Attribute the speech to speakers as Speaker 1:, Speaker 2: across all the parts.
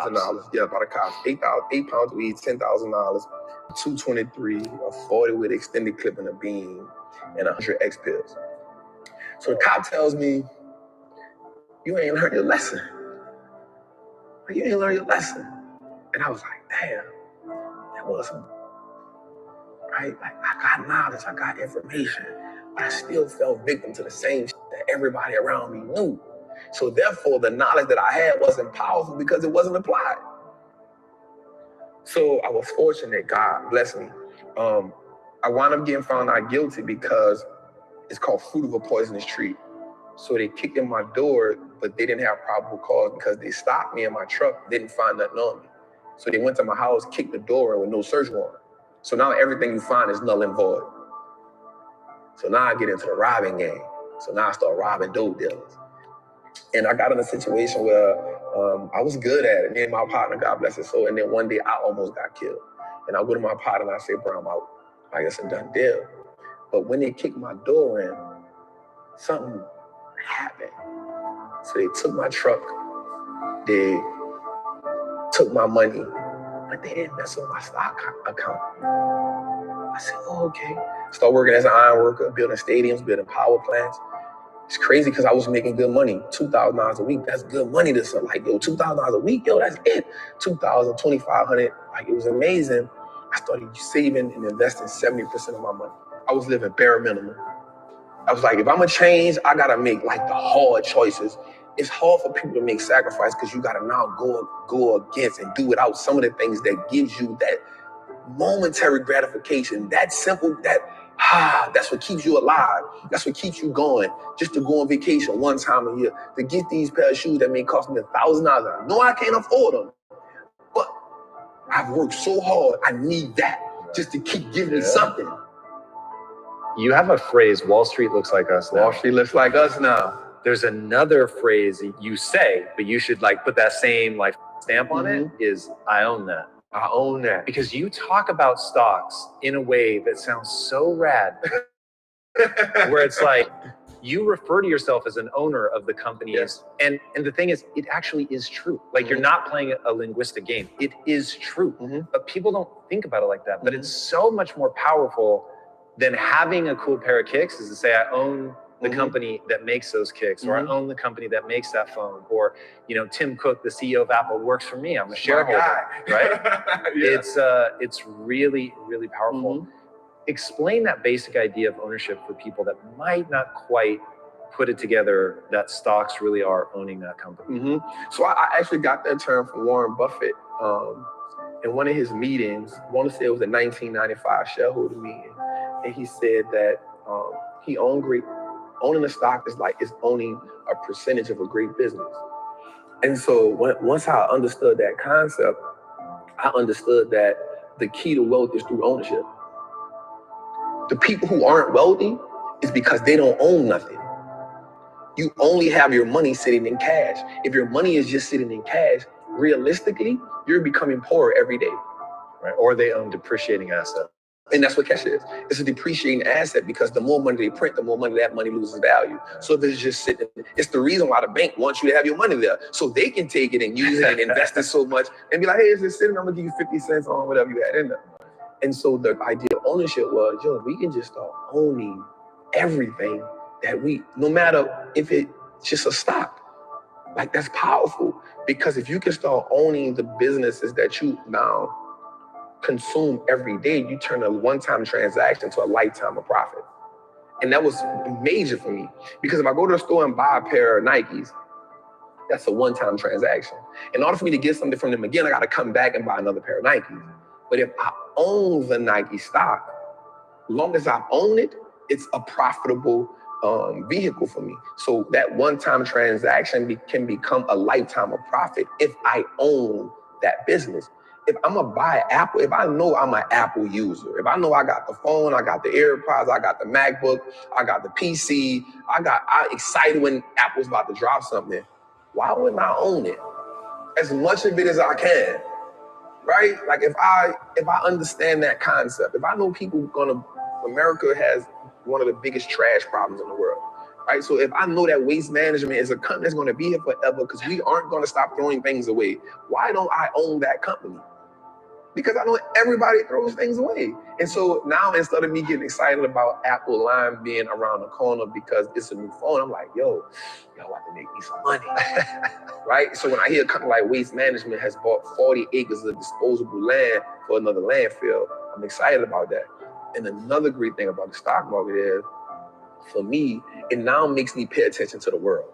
Speaker 1: $8,000. Yeah, by the cops. 8 pounds of weed, $10,000, 223, a 40 with extended clip and a beam, and 100 X pills. So the cop tells me, you ain't learned your lesson. You ain't learned your lesson. And I was like, damn, that wasn't right. Like, I got knowledge, I got information, but I still fell victim to the same shit that everybody around me knew. So therefore, the knowledge that I had wasn't powerful because it wasn't applied. So I was fortunate, God bless me. I wound up getting found out guilty because it's called fruit of a poisonous tree. So they kicked in my door, but they didn't have probable cause because they stopped me in my truck, didn't find nothing on me. So they went to my house, kicked the door in with no search warrant. So now everything you find is null and void. So now I get into the robbing game. So now I start robbing dope dealers. And I got in a situation where I was good at it. Me and my partner, God bless his soul. And then one day I almost got killed. And I go to my partner and I say, bro, I'm out. I guess I'm done deal. But when they kicked my door in, something happened. So they took my truck, they took my money, but they didn't mess with my stock account. I said, oh, okay. Start working as an iron worker, building stadiums, building power plants. It's crazy because I was making good money, $2,000 a week. That's good money to some. Like, yo, $2,000 a week, yo, that's it. $2,000, $2,500. Like, it was amazing. I started saving and investing 70% of my money. I was living bare minimum. I was like, if I'm gonna change, I gotta make like the hard choices. It's hard for people to make sacrifice because you gotta now go against and do without some of the things that gives you that momentary gratification. That simple, that's what keeps you alive. That's what keeps you going. Just to go on vacation one time a year, to get these pair of shoes that may cost me $1,000. No, I can't afford them, but I've worked so hard. I need that just to keep giving me something.
Speaker 2: You have a phrase, Wall Street looks like us now.
Speaker 1: Wall Street looks like us now.
Speaker 2: There's another phrase you say, but you should like put that same like stamp on it, is I own that.
Speaker 1: I own that.
Speaker 2: Because you talk about stocks in a way that sounds so rad, where it's like, you refer to yourself as an owner of the companies.
Speaker 1: Yes.
Speaker 2: And the thing is, it actually is true. Like you're not playing a linguistic game. It is true. But people don't think about it like that. But it's so much more powerful than having a cool pair of kicks is to say, I own the company that makes those kicks, or I own the company that makes that phone, or, you know, Tim Cook, the CEO of Apple, works for me. I'm a shareholder, right? It's really, really powerful. Explain that basic idea of ownership for people that might not quite put it together that stocks really are owning that company.
Speaker 1: So I actually got that term from Warren Buffett in one of his meetings. I want to say it was a 1995 shareholder meeting. And he said that he owned owning a stock is like it's owning a percentage of a great business. And so once I understood that concept, I understood that the key to wealth is through ownership. The people who aren't wealthy is because they don't own nothing. You only have your money sitting in cash. If your money is just sitting in cash, realistically, you're becoming poorer every day.
Speaker 2: Right? Or they own depreciating assets.
Speaker 1: And that's what cash is. It's a depreciating asset because the more money they print, the more money that money loses value. So if it's just sitting, it's the reason why the bank wants you to have your money there. So they can take it and use it and invest it so much and be like, hey, it's just sitting, I'm gonna give you 50 cents on whatever you had in there. And so the idea of ownership was, yo, we can just start owning everything that no matter if it's just a stock. Like, that's powerful, because if you can start owning the businesses that you now consume every day, you turn a one-time transaction to a lifetime of profit. And that was major for me, because if I go to the store and buy a pair of Nikes, that's a one-time transaction. In order for me to get something from them again, I got to come back and buy another pair of Nikes. But if I own the Nike stock, as long as I own it, it's a profitable vehicle for me. So that one-time transaction can become a lifetime of profit if I own that business. If I'm gonna buy Apple, if I know I'm an Apple user, if I know I got the phone, I got the AirPods, I got the MacBook, I got the PC, I'm excited when Apple's about to drop something, why wouldn't I own it? As much of it as I can, right? Like, if I understand that concept, if I know America has one of the biggest trash problems in the world. right? So if I know that waste management is a company that's going to be here forever because we aren't going to stop throwing things away, why don't I own that company? Because I know everybody throws things away. And so now instead of me getting excited about Apple Line being around the corner because it's a new phone, I'm like, yo, y'all about to make me some money, right? So when I hear a company like Waste Management has bought 40 acres of disposable land for another landfill, I'm excited about that. And another great thing about the stock market is, for me, it now makes me pay attention to the world.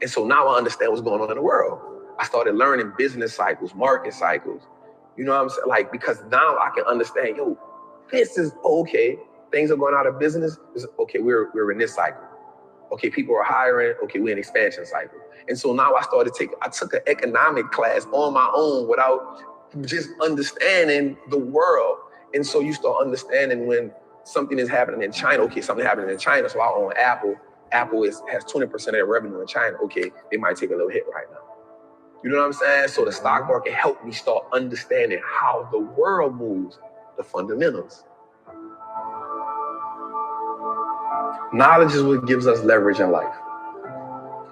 Speaker 1: And so now I understand what's going on in the world. I started learning business cycles, market cycles. You know what I'm saying? Like, because now I can understand, yo, this is okay. Things are going out of business. Okay, we're in this cycle. Okay, people are hiring. Okay, we're in expansion cycle. And so now I took an economic class on my own without just understanding the world. And so you start understanding when something is happening in China. Okay, something happening in China. So I own Apple. Apple has 20% of their revenue in China. Okay, they might take a little hit right now. You know what I'm saying? So the stock market helped me start understanding how the world moves, the fundamentals. Knowledge is what gives us leverage in life.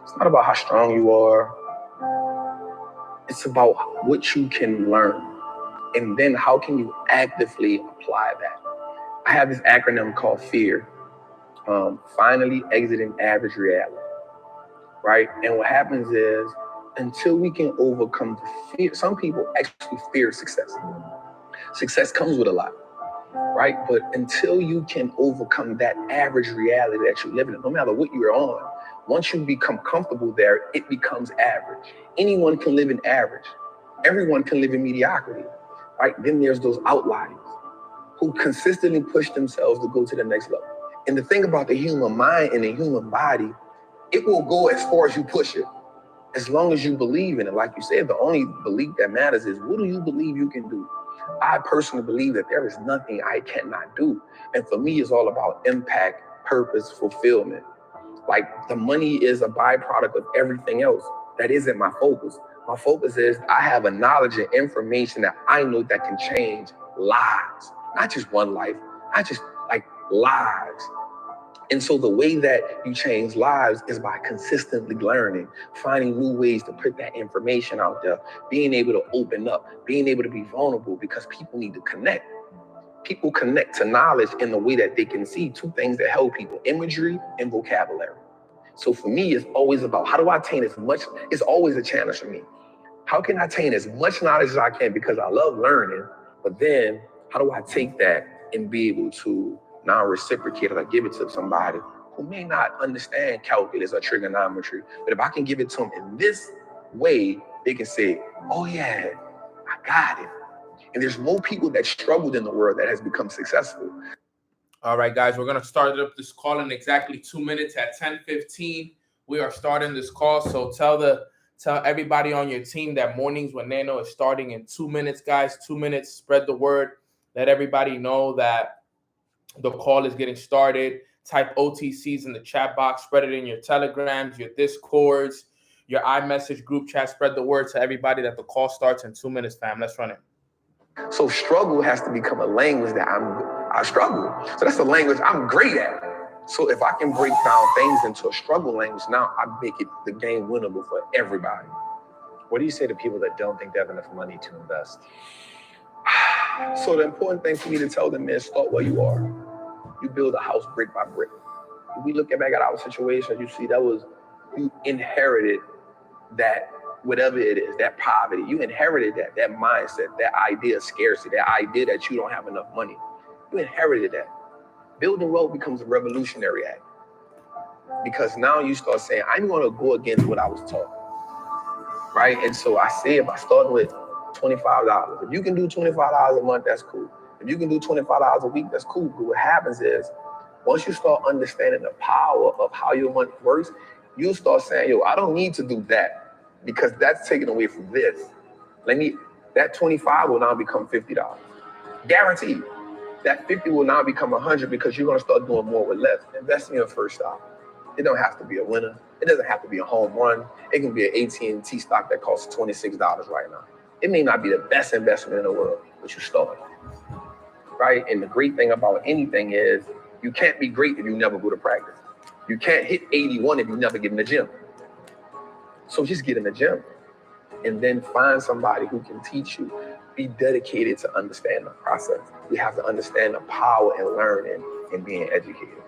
Speaker 1: It's not about how strong you are. It's about what you can learn. And then how can you actively apply that? I have this acronym called FEAR. Finally exiting average reality. Right? And what happens is, until we can overcome the fear, some people actually fear success. Success comes with a lot, right? But until you can overcome that average reality that you live in, no matter what you're on, once you become comfortable there, it becomes average. Anyone can live in average. Everyone can live in mediocrity, right? Then there's those outliers who consistently push themselves to go to the next level. And the thing about the human mind and the human body, it will go as far as you push it. As long as you believe in it, like you said, the only belief that matters is, what do you believe you can do? I personally believe that there is nothing I cannot do. And for me, it's all about impact, purpose, fulfillment. Like, the money is a byproduct of everything else. That isn't my focus. My focus is, I have a knowledge and information that I know that can change lives. Not just one life, not just like lives. And so the way that you change lives is by consistently learning, finding new ways to put that information out there, being able to open up, being able to be vulnerable, because people need to connect. People connect to knowledge in the way that they can see two things that help people: imagery and vocabulary. So for me, it's always about, how do I attain as much? It's always a challenge for me. How can I attain as much knowledge as I can? Because I love learning, but then how do I take that and be able to now reciprocate it or give it to somebody who may not understand calculus or trigonometry, but if I can give it to them in this way, they can say, oh yeah, I got it. And there's more people that struggled in the world that has become successful.
Speaker 3: All right, guys, we're going to start up this call in exactly 2 minutes. At 10:15, we are starting this call. So tell everybody on your team that Mornings with Nano is starting in 2 minutes, guys. 2 minutes. Spread the word. Let everybody know that the call is getting started. Type OTCs in the chat box. Spread it in your Telegrams, your Discords, your iMessage group chat. Spread the word to everybody that the call starts in 2 minutes, fam. Let's run it.
Speaker 1: So struggle has to become a language that I struggle. So that's a language I'm great at. So if I can break down things into a struggle language, now I make it the game winnable for everybody.
Speaker 2: What do you say to people that don't think they have enough money to invest?
Speaker 1: So the important thing for me to tell them is, start where you are. You build a house brick by brick. If we look back at our situation, you see you inherited that, whatever it is, that poverty. You inherited that mindset, that idea of scarcity, that idea that you don't have enough money. You inherited that. Building wealth becomes a revolutionary act. Because now you start saying, I'm going to go against what I was taught. Right? And so I say, if I start with $25, if you can do $25 a month, that's cool. If you can do $25 a week, that's cool. But what happens is, once you start understanding the power of how your money works, you'll start saying, yo, I don't need to do that, because that's taken away from this. That 25 will now become $50. Guaranteed. That 50 will now become 100, because you're going to start doing more with less. Invest in your first stock. It don't have to be a winner. It doesn't have to be a home run. It can be an AT&T stock that costs $26 right now. It may not be the best investment in the world, but you start. Right? And the great thing about anything is, you can't be great if you never go to practice. You can't hit 81 if you never get in the gym. So just get in the gym and then find somebody who can teach you. Be dedicated to understand the process. We have to understand the power in learning and being educated.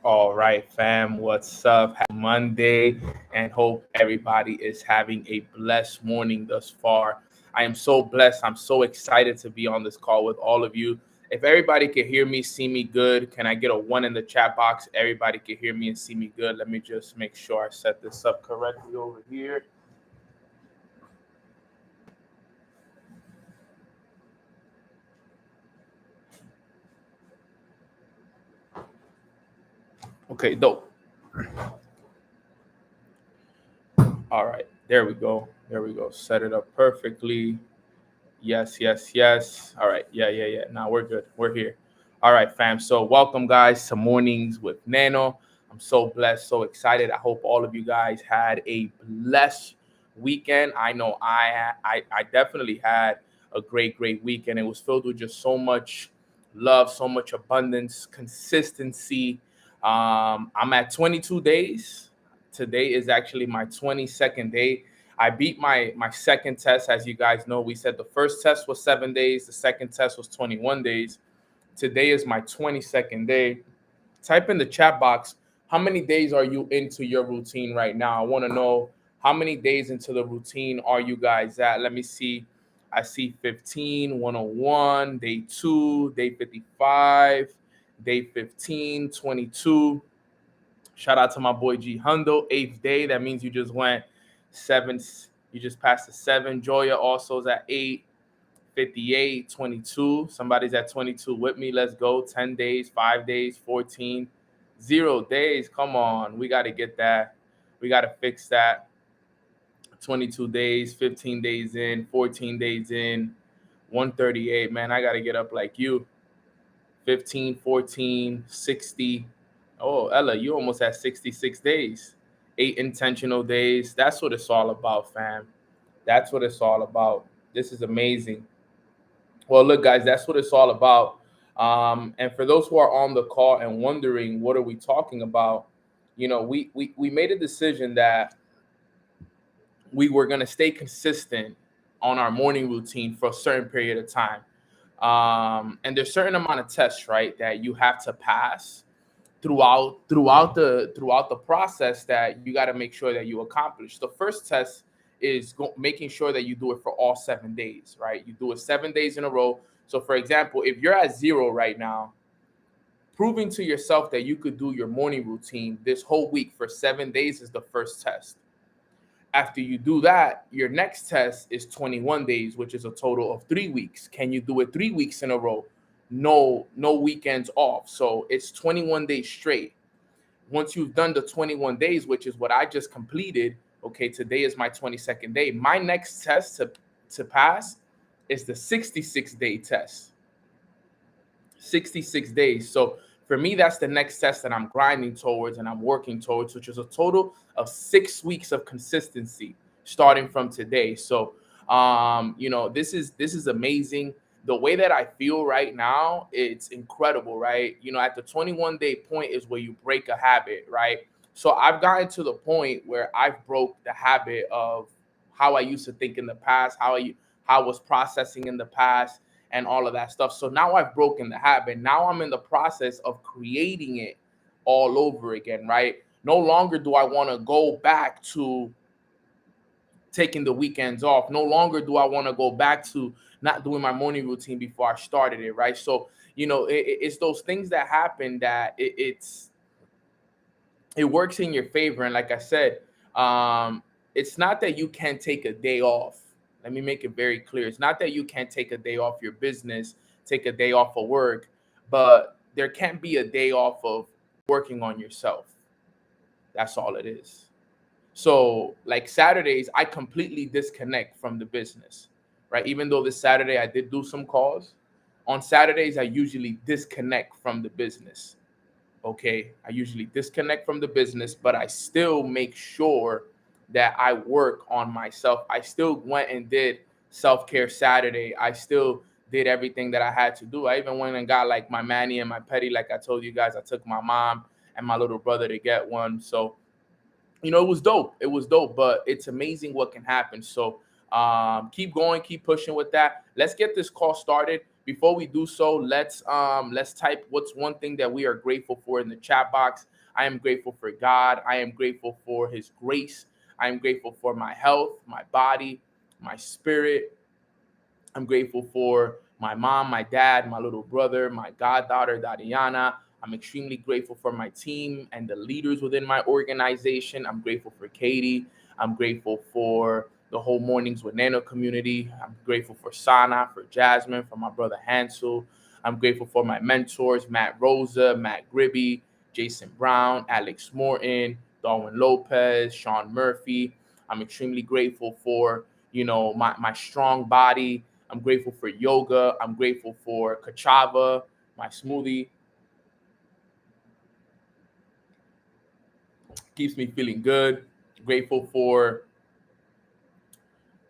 Speaker 3: All right, fam. What's up? Happy Monday, and hope everybody is having a blessed morning thus far. I am so blessed. I'm so excited to be on this call with all of you. If everybody can hear me, see me good, can I get a 1 in the chat box? Everybody can hear me and see me good. Let me just make sure I set this up correctly over here. Okay, dope. All right, there we go. There we go. Set it up perfectly. Yes. All right. Yeah. Now we're good. We're here. All right, fam. So welcome, guys, to Mornings with Nano. I'm so blessed, so excited. I hope all of you guys had a blessed weekend. I know I definitely had a great weekend. It was filled with just so much love, so much abundance, consistency. I'm at 22 days. Today is actually my 22nd day. I beat my second test. As you guys know, we said the first test was 7 days. The second test was 21 days. Today is my 22nd day. Type in the chat box, how many days are you into your routine right now? I want to know how many days into the routine are you guys at? Let me see. I see 15, 101, day 2, day 55, day 15, 22. Shout out to my boy G Hundo, 8th day. That means you just went 7. You just passed the 7. Joya also is at 8, 58, 22. Somebody's at 22 with me. Let's go. 10 days, 5 days, 14, 0 days. Come on. We got to get that. We got to fix that. 22 days, 15 days in, 14 days in, 138. Man, I got to get up like you. 15, 14, 60. Oh, Ella, you almost had 66 days. 8 intentional days. That's what it's all about, fam. That's what it's all about. This is amazing. Well, look, guys, that's what it's all about. And for those who are on the call and wondering, what are we talking about? You know, we made a decision that we were going to stay consistent on our morning routine for a certain period of time. And there's a certain amount of tests, right, that you have to pass throughout the process that you got to make sure that you accomplish. The first test is making sure that you do it for all 7 days, right? You do it 7 days in a row. So, for example, if you're at 0 right now, proving to yourself that you could do your morning routine this whole week for 7 days is the first test. After you do that, your next test is 21 days, which is a total of 3 weeks. Can you do it 3 weeks in a row? No weekends off. So it's 21 days straight. Once you've done the 21 days, which is what I just completed, okay, today is my 22nd day. My next test to pass is the 66-day test. 66 days. So for me, that's the next test that I'm grinding towards and I'm working towards, which is a total of 6 weeks of consistency starting from today. So, this is amazing. The way that I feel right now, it's incredible, right? At the 21-day point is where you break a habit, right? So I've gotten to the point where I've broke the habit of how I used to think in the past, how I was processing in the past, and all of that stuff. So now I've broken the habit. Now I'm in the process of creating it all over again, right? No longer do I want to go back to taking the weekends off. No longer do I want to go back to not doing my morning routine before I started it, right? So, it's those things that happen that it's it works in your favor. And like I said, it's not that you can't take a day off. Let me make it very clear. It's not that you can't take a day off your business, take a day off of work, but there can't be a day off of working on yourself. That's all it is. So, like Saturdays, I completely disconnect from the business, right? Even though this Saturday I did do some calls, on Saturdays I usually disconnect from the business. Okay, I usually disconnect from the business, but I still make sure that I work on myself. I still went and did self-care Saturday. I still did everything that I had to do. I even went and got like my mani and my pedi. Like I told you guys, I took my mom and my little brother to get one. So it was dope. It was dope, but it's amazing what can happen. So keep going, keep pushing with that. Let's get this call started. Before we do so, let's type what's one thing that we are grateful for in the chat box. I am grateful for God. I am grateful for his grace. I am grateful for my health, my body, my spirit. I'm grateful for my mom, my dad, my little brother, my goddaughter, Dadiana. I'm extremely grateful for my team and the leaders within my organization. I'm grateful for Katie. I'm grateful for the whole Mornings with Nano community. I'm grateful for Sana, for Jasmine, for my brother Hansel. I'm grateful for my mentors, Matt Rosa, Matt Gribby, Jason Brown, Alex Morton, Darwin Lopez, Sean Murphy. I'm extremely grateful for, my strong body. I'm grateful for yoga. I'm grateful for kachava, my smoothie. Keeps me feeling good. Grateful for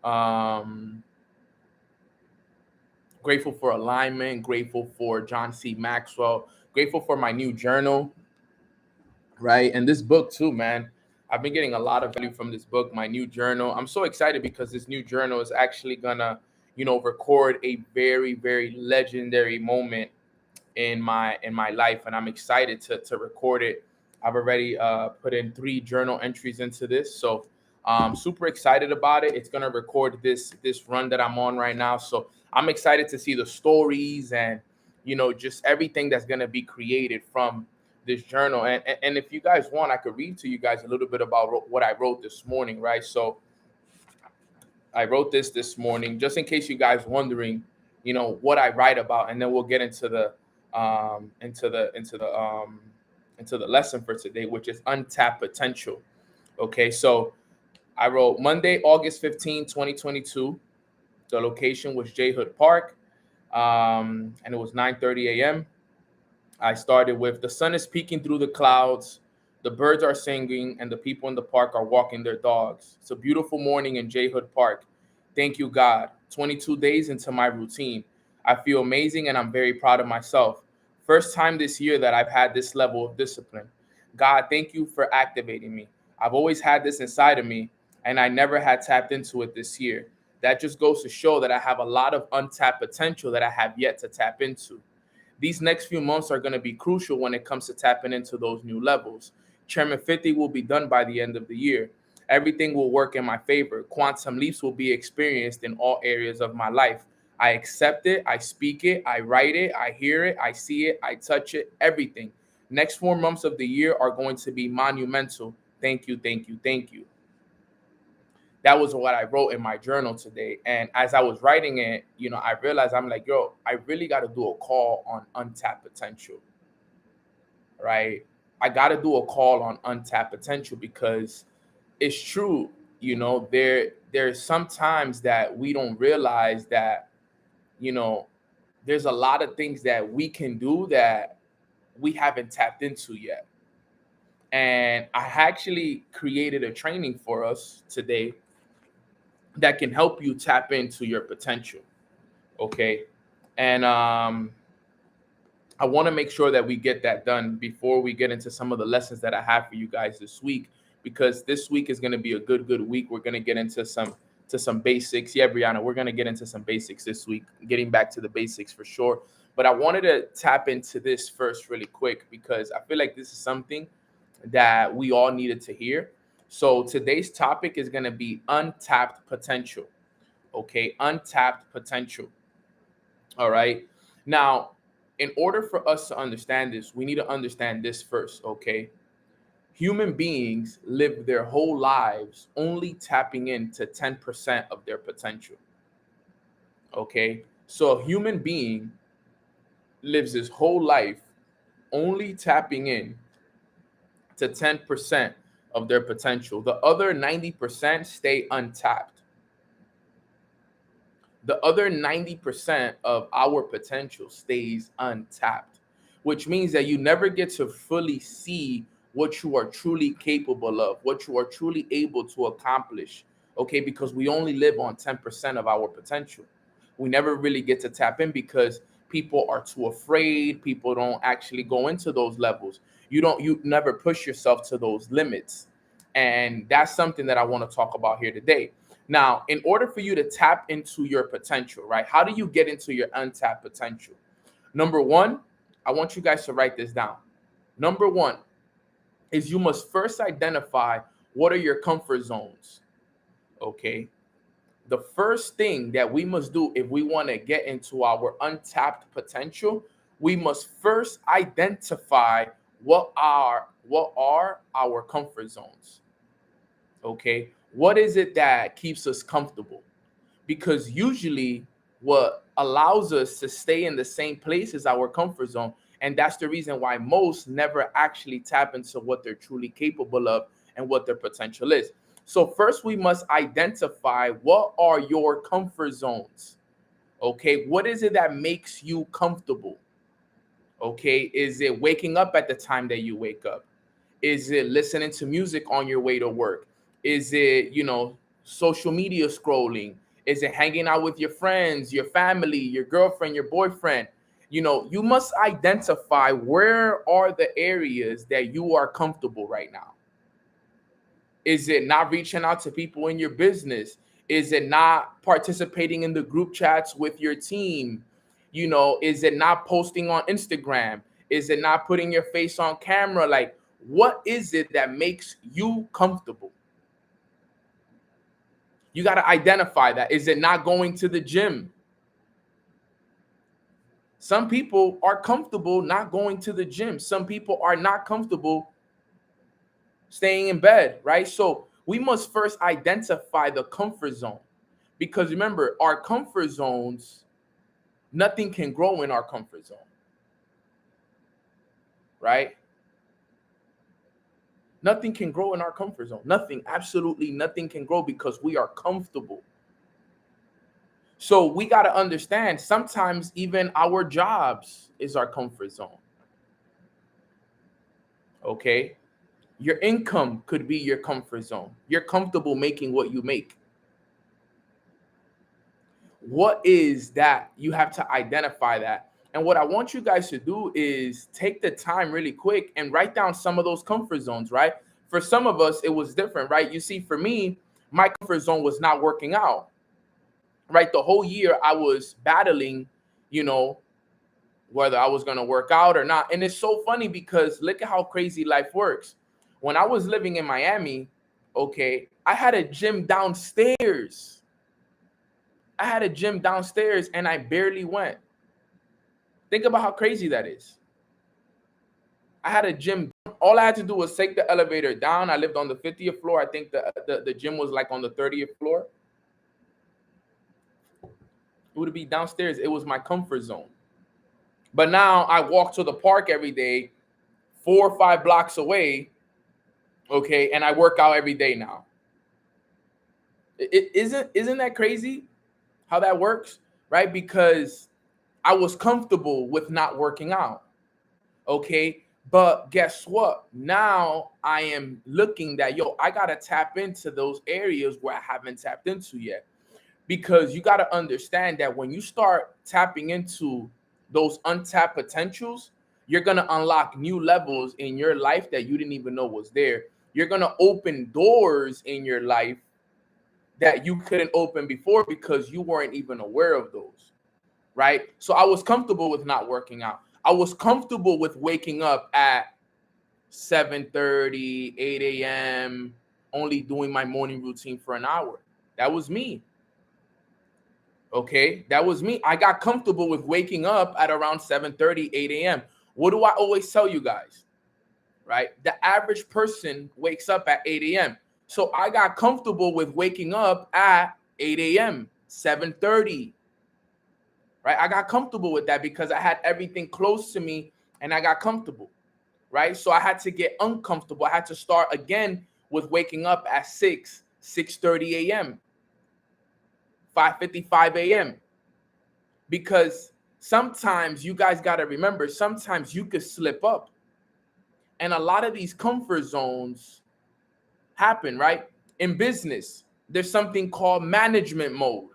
Speaker 3: um, grateful for alignment. Grateful for John C. Maxwell. Grateful for my new journal, right? And this book too, man. I've been getting a lot of value from this book, my new journal. I'm so excited because this new journal is actually gonna, record a very, very legendary moment in my life, and I'm excited to record it. I've already put in 3 journal entries into this, so super excited about it. It's gonna record this run that I'm on right now, so I'm excited to see the stories and just everything that's gonna be created from this journal. And if you guys want, I could read to you guys a little bit about what I wrote this morning, right? So I wrote this morning, just in case you guys wondering, what I write about, and then we'll get into the into the lesson for today, which is untapped potential. Okay, so I wrote Monday, August 15, 2022. The location was J Hood Park, and it was 9:30 a.m. I started with the sun is peeking through the clouds, the birds are singing, and the people in the park are walking their dogs. It's a beautiful morning in J Hood Park. Thank you, God. 22 days into my routine. I feel amazing and I'm very proud of myself. First time this year that I've had this level of discipline. God, thank you for activating me. I've always had this inside of me and I never had tapped into it this year. That just goes to show that I have a lot of untapped potential that I have yet to tap into. These next few months are going to be crucial when it comes to tapping into those new levels. Chairman 50 will be done by the end of the year. Everything will work in my favor. Quantum leaps will be experienced in all areas of my life. I accept it, I speak it, I write it, I hear it, I see it, I touch it, everything. Next 4 months of the year are going to be monumental. Thank you, thank you, thank you. That was what I wrote in my journal today. And as I was writing it, I realized I'm like, yo, I really got to do a call on untapped potential, right? I got to do a call on untapped potential because it's true. There's sometimes that we don't realize that, you know, there's a lot of things that we can do that we haven't tapped into yet. And I actually created a training for us today that can help you tap into your potential. Okay. And I want to make sure that we get that done before we get into some of the lessons that I have for you guys this week, because this week is going to be a good week. We're going to get into some basics. Yeah, Brianna, we're going to get into some basics this week, getting back to the basics for sure. But I wanted to tap into this first really quick because I feel like this is something that we all needed to hear. So today's topic is going to be untapped potential. Okay, untapped potential. All right. Now, in order for us to understand this, we need to understand this first. Okay. Human beings live their whole lives only tapping into 10% of their potential. Okay? So a human being lives his whole life only tapping in to 10% of their potential. The other 90% stay untapped. The other 90% of our potential stays untapped, which means that you never get to fully see what you are truly capable of, what you are truly able to accomplish. Okay, because we only live on 10% of our potential. We never really get to tap in because people are too afraid. People don't actually go into those levels. You never push yourself to those limits. And that's something that I want to talk about here today. Now, in order for you to tap into your potential, right? How do you get into your untapped potential? Number one, I want you guys to write this down. Number one is you must first identify what are your comfort zones. Okay. The first thing that we must do if we want to get into our untapped potential, we must first identify what are our comfort zones. Okay. What is it that keeps us comfortable? Because usually what allows us to stay in the same place is our comfort zone. And that's the reason why most never actually tap into what they're truly capable of and what their potential is. So first we must identify what are your comfort zones. Okay, what is it that makes you comfortable? Okay, is it waking up at the time that you wake up? Is it listening to music on your way to work? Is it, social media scrolling? Is it hanging out with your friends, your family, your girlfriend, your boyfriend? You must identify where are the areas that you are comfortable right now. Is it not reaching out to people in your business? Is it not participating in the group chats with your team? Is it not posting on Instagram? Is it not putting your face on camera? Like, what is it that makes you comfortable? You got to identify that. Is it not going to the gym? Some people are comfortable not going to the gym. Some people are not comfortable staying in bed, right? So we must first identify the comfort zone, because remember, our comfort zones, nothing can grow in our comfort zone, right? Nothing can grow in our comfort zone. Nothing, absolutely nothing can grow because we are comfortable. So we got to understand sometimes even our jobs is our comfort zone. Okay? Your income could be your comfort zone. You're comfortable making what you make. What is that? You have to identify that. And what I want you guys to do is take the time really quick and write down some of those comfort zones, right? For some of us, it was different, right? You see, for me, my comfort zone was not working out, right? The whole year I was battling, whether I was going to work out or not. And it's so funny because look at how crazy life works. When I was living in Miami, okay, I had a gym downstairs. And I barely went. Think about how crazy that is. I had a gym. All I had to do was take the elevator down. I lived on the 50th floor. I think the gym was like on the 30th floor. It would be downstairs. It was my comfort zone. But now I walk to the park every day, 4 or 5 blocks away, okay, and I work out every day now. Isn't that crazy how that works, right? Because I was comfortable with not working out, okay? But guess what? Now I am looking that, I got to tap into those areas where I haven't tapped into yet. Because you got to understand that when you start tapping into those untapped potentials, you're going to unlock new levels in your life that you didn't even know was there. You're going to open doors in your life that you couldn't open before because you weren't even aware of those, right? So I was comfortable with not working out. I was comfortable with waking up at 7:30, 8 a.m., only doing my morning routine for an hour. That was me. Okay, that was me. I got comfortable with waking up at around 7:30, 8 a.m. What do I always tell you guys? right? The average person wakes up at 8 a.m. So I got comfortable with waking up at 8 a.m., 7:30, right? I got comfortable with that because I had everything close to me and I got comfortable, right? So I had to get uncomfortable. I had to start again with waking up at 6:30 a.m., 5:55 a.m. Because sometimes you guys got to remember, sometimes you could slip up. And a lot of these comfort zones happen, right? In business, there's something called management mode,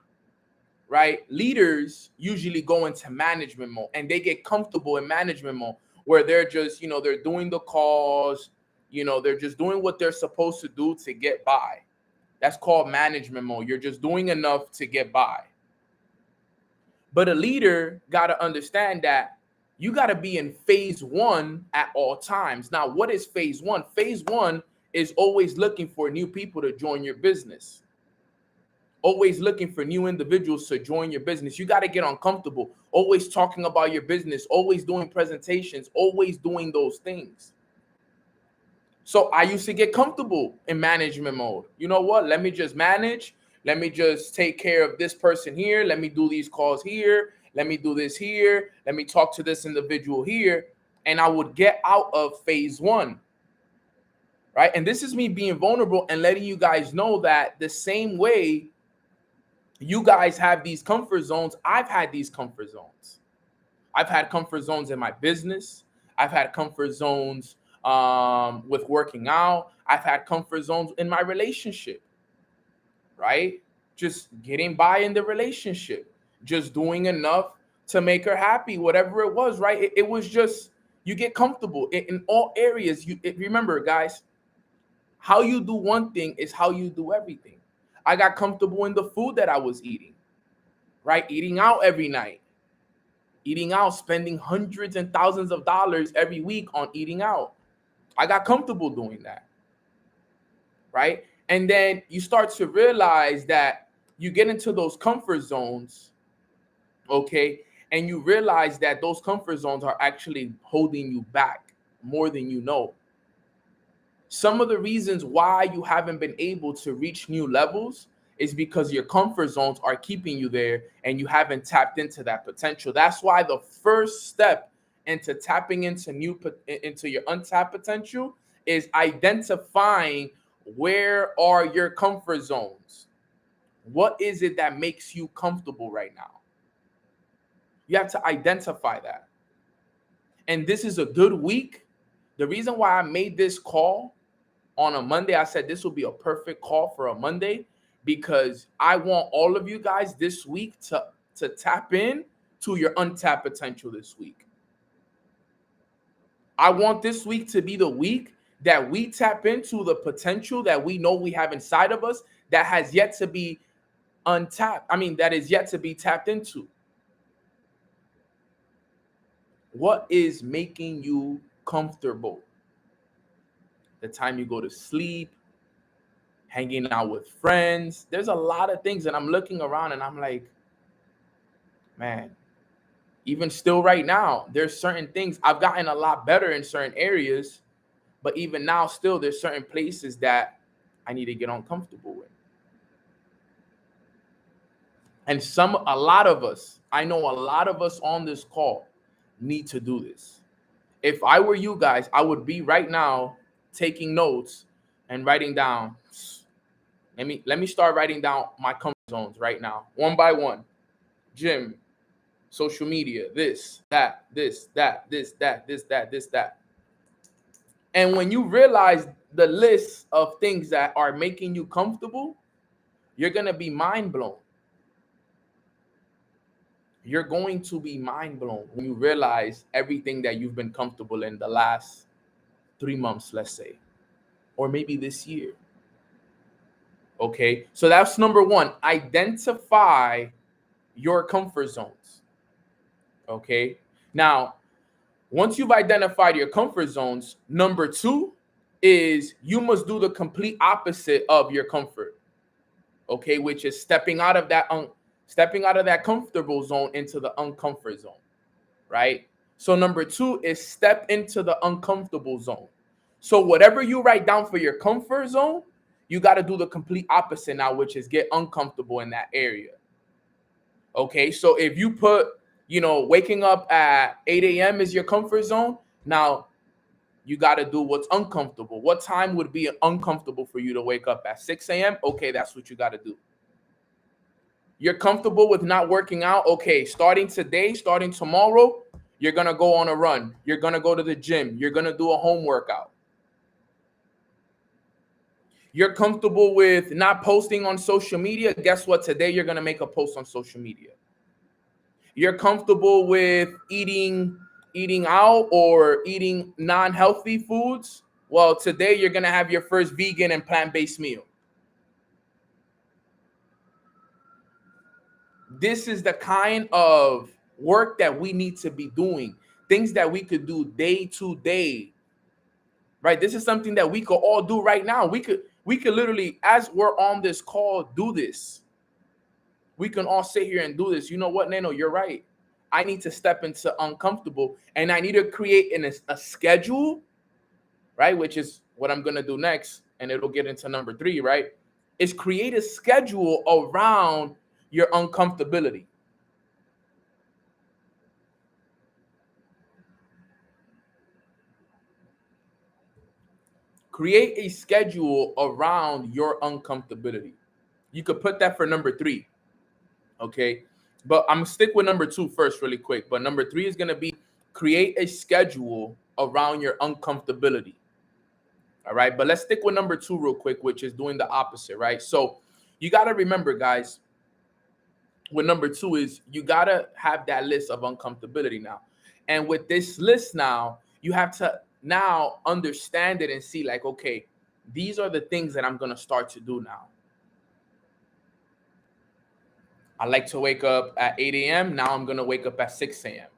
Speaker 3: right? Leaders usually go into management mode and they get comfortable in management mode where they're just, they're doing the calls, they're just doing what they're supposed to do to get by. That's called management mode. You're just doing enough to get by. But a leader got to understand that you got to be in phase one at all times. Now, what is phase one? Phase one is always looking for new people to join your business. Always looking for new individuals to join your business. You got to get uncomfortable. Always talking about your business. Always doing presentations. Always doing those things. So I used to get comfortable in management mode. You know what? Let me just manage. Let me just take care of this person here. Let me do these calls here. Let me do this here. Let me talk to this individual here. And I would get out of phase one, right? And this is me being vulnerable and letting you guys know that the same way you guys have these comfort zones, I've had these comfort zones. I've had comfort zones in my business. I've had comfort zones with working out. I've had comfort zones in my relationship, right? Just getting by in the relationship, just doing enough to make her happy, whatever it was, right? It was just, you get comfortable in all areas. Remember, guys, how you do one thing is how you do everything. I got comfortable in the food that I was eating, right? Eating out every night. Eating out, spending hundreds and thousands of dollars every week on eating out. I got comfortable doing that, right? And then you start to realize that you get into those comfort zones, okay? And you realize that those comfort zones are actually holding you back more than you know. Some of the reasons why you haven't been able to reach new levels is because your comfort zones are keeping you there and you haven't tapped into that potential. That's why the first step into tapping into your untapped potential is identifying where are your comfort zones. What is it that makes you comfortable right now? You have to identify that. And this is a good week. The reason why I made this call on a Monday, I said this will be a perfect call for a Monday because I want all of you guys this week to tap in to your untapped potential this week. I want this week to be the week that we tap into the potential that we know we have inside of us that has yet to be untapped. That is yet to be tapped into. What is making you comfortable? The time you go to sleep, hanging out with friends. There's a lot of things, and I'm looking around and I'm like, man, even still right now, there's certain things. I've gotten a lot better in certain areas, but even now still there's certain places that I need to get uncomfortable with. And a lot of us on this call need to do this. If I were you guys, I would be right now taking notes and writing down. Let me start writing down my comfort zones right now, one by one. Gym, social media, this, that, this, that, this, that, this, that, this, that. And when you realize the list of things that are making you comfortable, you're going to be mind blown. You're going to be mind blown when you realize everything that you've been comfortable in the last 3 months, let's say, or maybe this year. Okay, so that's number one. Identify your comfort zones. Okay, now, once you've identified your comfort zones, number two is you must do the complete opposite of your comfort. Okay, which is stepping out of that comfortable zone into the uncomfort zone, right? So number two is step into the uncomfortable zone. So whatever you write down for your comfort zone, you got to do the complete opposite now, which is get uncomfortable in that area. Okay, so if you put, waking up at 8 a.m. is your comfort zone, now you got to do what's uncomfortable. What time would be uncomfortable for you to wake up at 6 a.m.? Okay, that's what you got to do. You're comfortable with not working out? Okay, starting today, starting tomorrow, you're going to go on a run. You're going to go to the gym. You're going to do a home workout. You're comfortable with not posting on social media? Guess what? Today you're going to make a post on social media. You're comfortable with eating out or eating non-healthy foods? Well, today you're going to have your first vegan and plant-based meal. This is the kind of work that we need to be doing. Things that we could do day to day. Right? This is something that we could all do right now. We could literally, as we're on this call, do this. We can all sit here and do this. You know what, Nano? You're right. I need to step into uncomfortable, and I need to create a schedule, right? Which is what I'm going to do next, and it'll get into number 3, right? Is create a schedule around your uncomfortability. Create a schedule around your uncomfortability. You could put that for number 3. Okay. But I'm going to stick with number 2 first really quick. But number 3 is going to be create a schedule around your uncomfortability. All right. But let's stick with number 2 real quick, which is doing the opposite, right? So you got to remember, guys, with number 2 is you got to have that list of uncomfortability now. And with this list now, you have to now understand it and see like, okay, these are the things that I'm going to start to do now. I like to wake up at 8 a.m. Now I'm going to wake up at 6 a.m.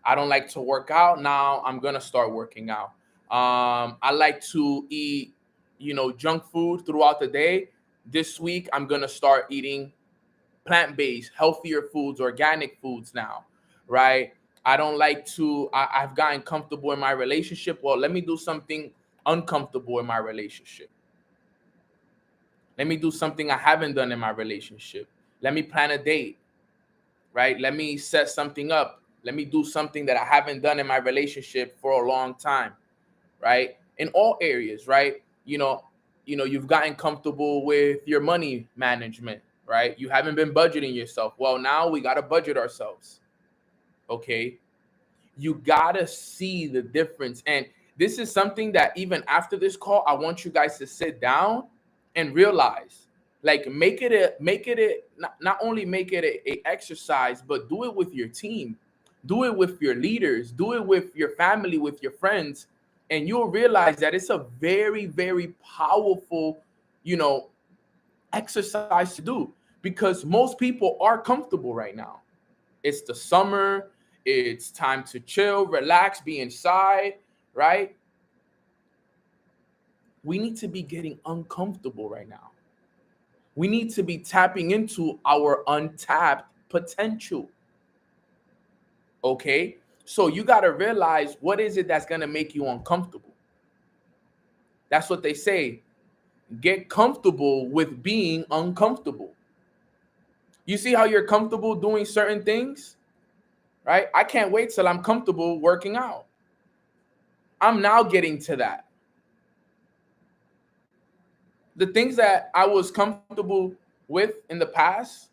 Speaker 3: I don't like to work out. Now I'm going to start working out. I like to eat, junk food throughout the day. This week, I'm going to start eating plant-based, healthier foods, organic foods now, right? I don't like to, I've gotten comfortable in my relationship. Well, let me do something uncomfortable in my relationship. Let me do something I haven't done in my relationship. Let me plan a date, right? Let me set something up. Let me do something that I haven't done in my relationship for a long time, right? In all areas, right? You've gotten comfortable with your money management, right? You haven't been budgeting yourself. Well, now we got to budget ourselves. Okay. You got to see the difference. And this is something that even after this call, I want you guys to sit down and realize, like, not only make it a exercise, but do it with your team, do it with your leaders, do it with your family, with your friends. And you'll realize that it's a very, very powerful, exercise to do, because most people are comfortable right now. It's the summer. It's time to chill, relax, be inside, right? We need to be getting uncomfortable right now. We need to be tapping into our untapped potential. Okay? So you got to realize, what is it that's going to make you uncomfortable? That's what they say. Get comfortable with being uncomfortable. You see how you're comfortable doing certain things, right? I can't wait till I'm comfortable working out. I'm now getting to that. The things that I was comfortable with in the past,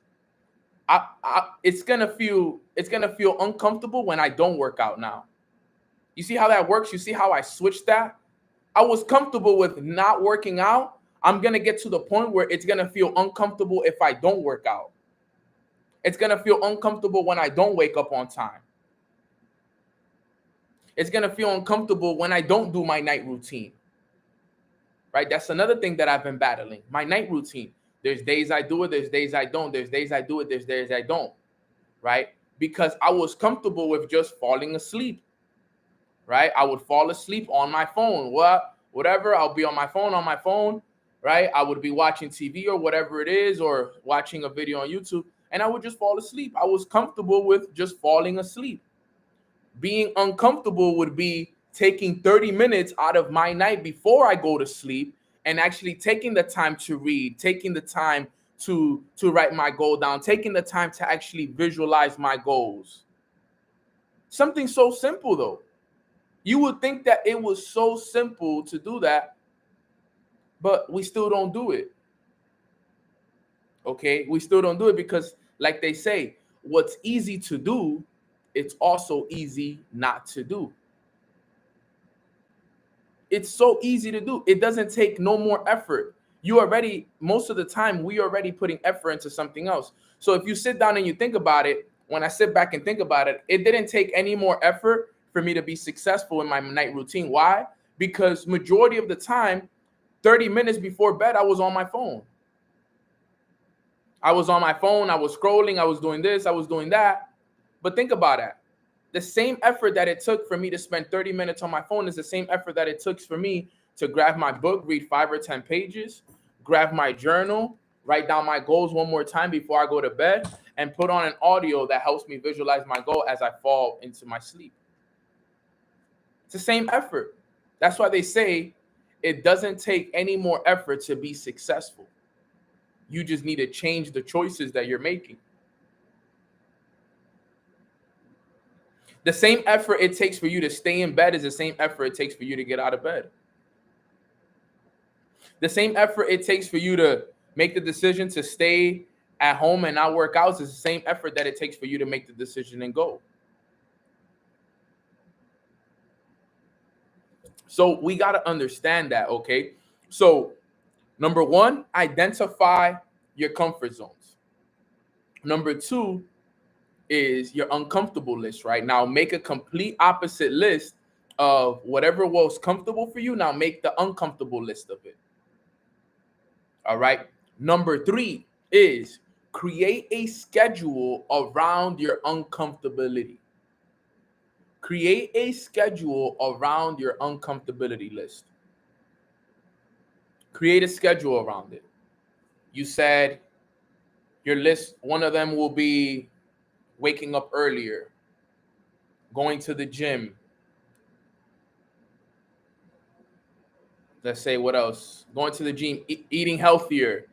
Speaker 3: it's gonna feel uncomfortable when I don't work out now. You see how that works? You see how I switched that? I was comfortable with not working out. I'm gonna get to the point where it's gonna feel uncomfortable if I don't work out. It's gonna feel uncomfortable when I don't wake up on time. It's gonna feel uncomfortable when I don't do my night routine. Right? That's another thing that I've been battling. My night routine. There's days I do it, there's days I don't. There's days I do it, there's days I don't. Right? Because I was comfortable with just falling asleep. Right? I would fall asleep on my phone. Whatever, I'll be on my phone, right? I would be watching TV or whatever it is, or watching a video on YouTube, and I would just fall asleep. I was comfortable with just falling asleep. Being uncomfortable would be taking 30 minutes out of my night before I go to sleep and actually taking the time to read, taking the time to write my goal down, taking the time to actually visualize my goals. Something so simple though. You would think that it was so simple to do that, but we still don't do it. Okay, we still don't do it because, like they say, what's easy to do, it's also easy not to do. It's so easy to do. It doesn't take no more effort. You already, most of the time, we already putting effort into something else. So if you sit down and you think about it, when I sit back and think about it, it didn't take any more effort for me to be successful in my night routine. Why? Because majority of the time, 30 minutes before bed, I was on my phone. I was on my phone, I was scrolling, I was doing this, I was doing that. But think about it. The same effort that it took for me to spend 30 minutes on my phone is the same effort that it took for me to grab my book, read 5 or 10 pages, grab my journal, write down my goals one more time before I go to bed, and put on an audio that helps me visualize my goal as I fall into my sleep. It's the same effort. That's why they say it doesn't take any more effort to be successful. You just need to change the choices that you're making. The same effort it takes for you to stay in bed is the same effort it takes for you to get out of bed. The same effort it takes for you to make the decision to stay at home and not work out is the same effort that it takes for you to make the decision and go. So we got to understand that, okay? So number one, identify your comfort zones. Number two is your uncomfortable list, right? Now make a complete opposite list of whatever was comfortable for you. Now make the uncomfortable list of it. All right. Number three is create a schedule around your uncomfortability. Create a schedule around your uncomfortability list. Create a schedule around it. You said your list, one of them will be waking up earlier, going to the gym. Let's say what else? Going to the gym, eating healthier,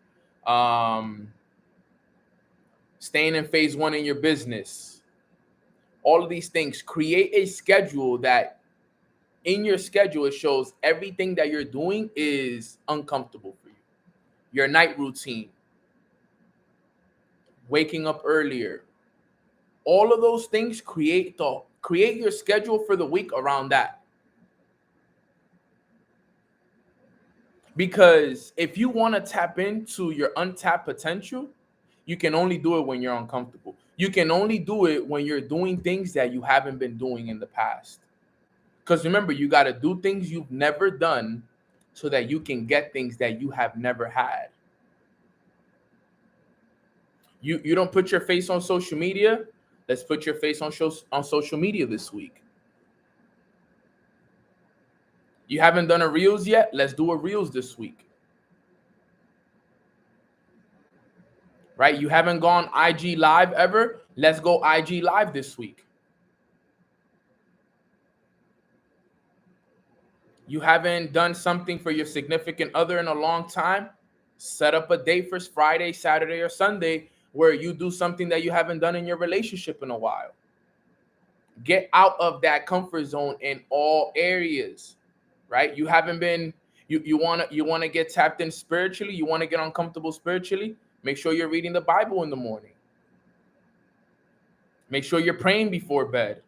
Speaker 3: staying in phase one in your business. All of these things. Create a schedule that in your schedule it shows everything that you're doing is uncomfortable for you. Your night routine, waking up earlier. All of those things create your schedule for the week around that. Because if you want to tap into your untapped potential, you can only do it when you're uncomfortable. You can only do it when you're doing things that you haven't been doing in the past. Because remember, you got to do things you've never done so that you can get things that you have never had. You don't put your face on social media. Let's put your face on social media this week. You haven't done a Reels yet? Let's do a Reels this week. Right? You haven't gone IG Live ever? Let's go IG Live this week. You haven't done something for your significant other in a long time? Set up a date for Friday, Saturday, or Sunday where you do something that you haven't done in your relationship in a while. Get out of that comfort zone in all areas, right? You haven't been, you want to get tapped in spiritually, you want to get uncomfortable spiritually, make sure you're reading the Bible in the morning. Make sure you're praying before bed.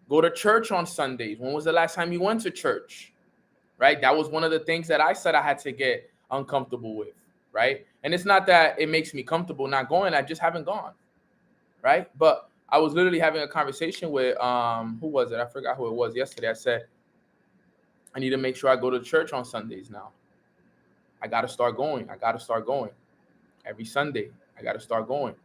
Speaker 3: Go to church on Sundays. When was the last time you went to church? Right? That was one of the things that I said I had to get uncomfortable with, right? And it's not that it makes me comfortable not going, I just haven't gone, right? But I was literally having a conversation with, who was it? I forgot who it was yesterday. I said, I need to make sure I go to church on Sundays now. I got to start going. Every Sunday. I got to start going.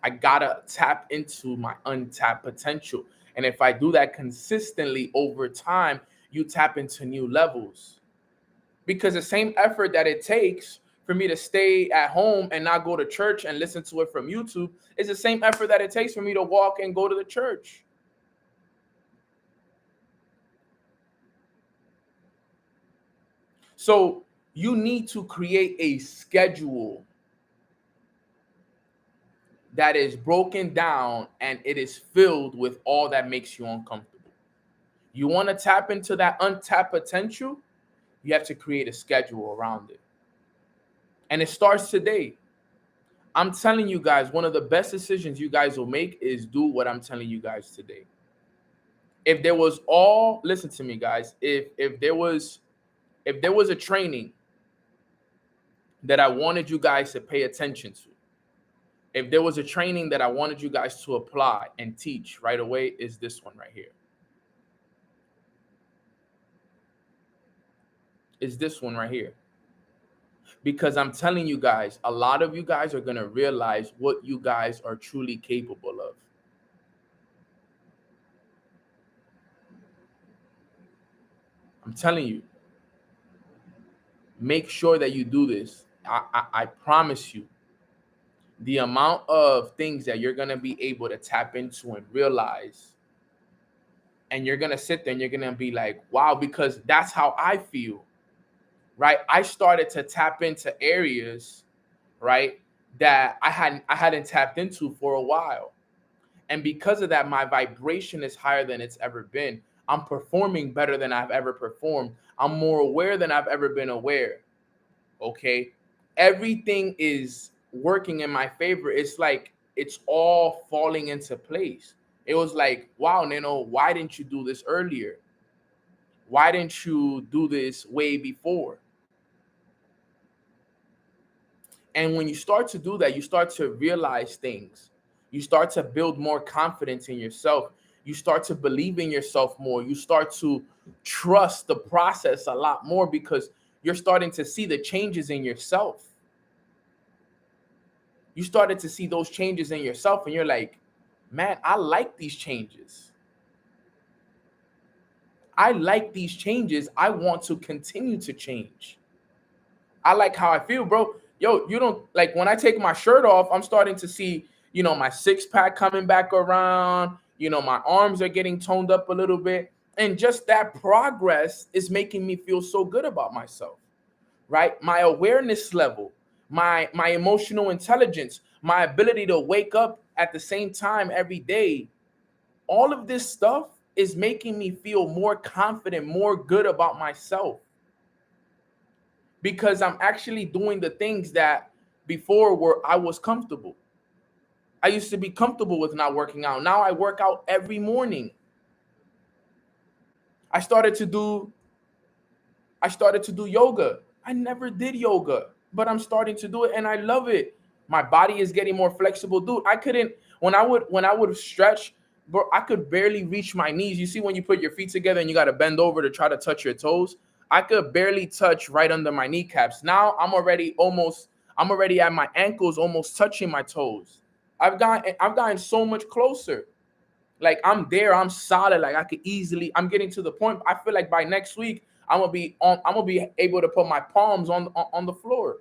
Speaker 3: I got to tap into my untapped potential. And if I do that consistently over time, you tap into new levels. Because the same effort that it takes for me to stay at home and not go to church and listen to it from YouTube is the same effort that it takes for me to walk and go to the church. So you need to create a schedule that is broken down and it is filled with all that makes you uncomfortable. You want to tap into that untapped potential, you have to create a schedule around it. And it starts today. I'm telling you guys, one of the best decisions you guys will make is do what I'm telling you guys today. If there was all, listen to me guys, if there was a training that I wanted you guys to pay attention to, if there was a training that I wanted you guys to apply and teach right away, is this one right here. Is this one right here. Because I'm telling you guys, a lot of you guys are going to realize what you guys are truly capable of. I'm telling you, make sure that you do this. I promise you, the amount of things that you're going to be able to tap into and realize, and you're going to sit there and you're going to be like, wow, because that's how I feel, right? I started to tap into areas, right, that I hadn't tapped into for a while. And because of that, my vibration is higher than it's ever been. I'm performing better than I've ever performed. I'm more aware than I've ever been aware. Okay? Everything is working in my favor. It's like it's all falling into place. It was like, wow, Nano, why didn't you do this earlier? Why didn't you do this way before? And when you start to do that, you start to realize things. You start to build more confidence in yourself. You start to believe in yourself more. You start to trust the process a lot more because you're starting to see the changes in yourself. You started to see those changes in yourself and you're like, man, I like these changes. I like these changes. I want to continue to change. I like how I feel, bro. Yo, you don't like when I take my shirt off, I'm starting to see, my six pack coming back around. My arms are getting toned up a little bit. And just that progress is making me feel so good about myself, right? My awareness level, my emotional intelligence, my ability to wake up at the same time every day. All of this stuff is making me feel more confident, more good about myself. Because I'm actually doing the things that before were I was comfortable. I used to be comfortable with not working out. Now I work out every morning. I started to do yoga. I never did yoga, but I'm starting to do it and I love it. My body is getting more flexible. Dude, I couldn't when I would stretch, bro, I could barely reach my knees. You see when you put your feet together and you got to bend over to try to touch your toes? I could barely touch right under my kneecaps. Now I'm already at my ankles, almost touching my toes. I've gotten so much closer. Like I'm there, I'm solid. Like I'm getting to the point. I feel like by next week, I'm gonna be able to put my palms on the floor